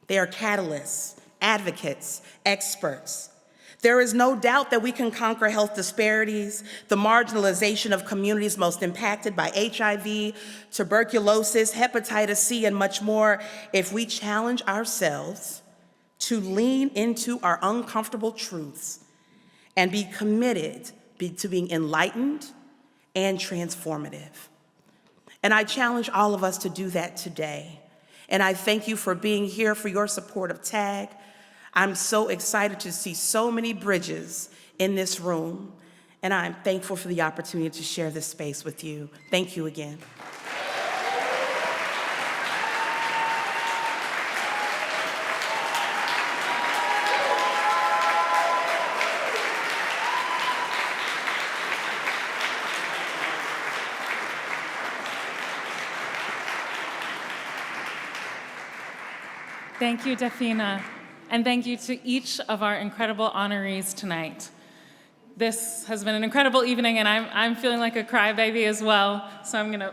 They are catalysts, advocates, experts. There is no doubt that we can conquer health disparities, the marginalization of communities most impacted by HIV, tuberculosis, hepatitis C, and much more, if we challenge ourselves to lean into our uncomfortable truths and be committed to being enlightened and transformative. And I challenge all of us to do that today. And I thank you for being here, for your support of TAG. I'm so excited to see so many bridges in this room, and I'm thankful for the opportunity to share this space with you. Thank you again. Thank you, Dafina. And thank you to each of our incredible honorees tonight. This has been an incredible evening, and I'm feeling like a crybaby as well, so I'm gonna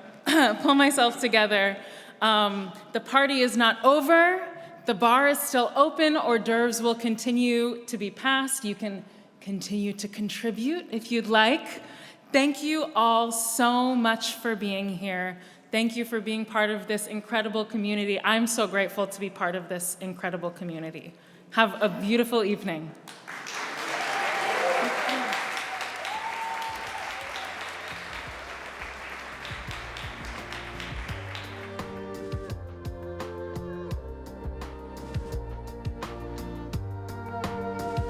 pull myself together. The party is not over. The bar is still open. Hors d'oeuvres will continue to be passed. You can continue to contribute if you'd like. Thank you all so much for being here. Thank you for being part of this incredible community. I'm so grateful to be part of this incredible community. Have a beautiful evening.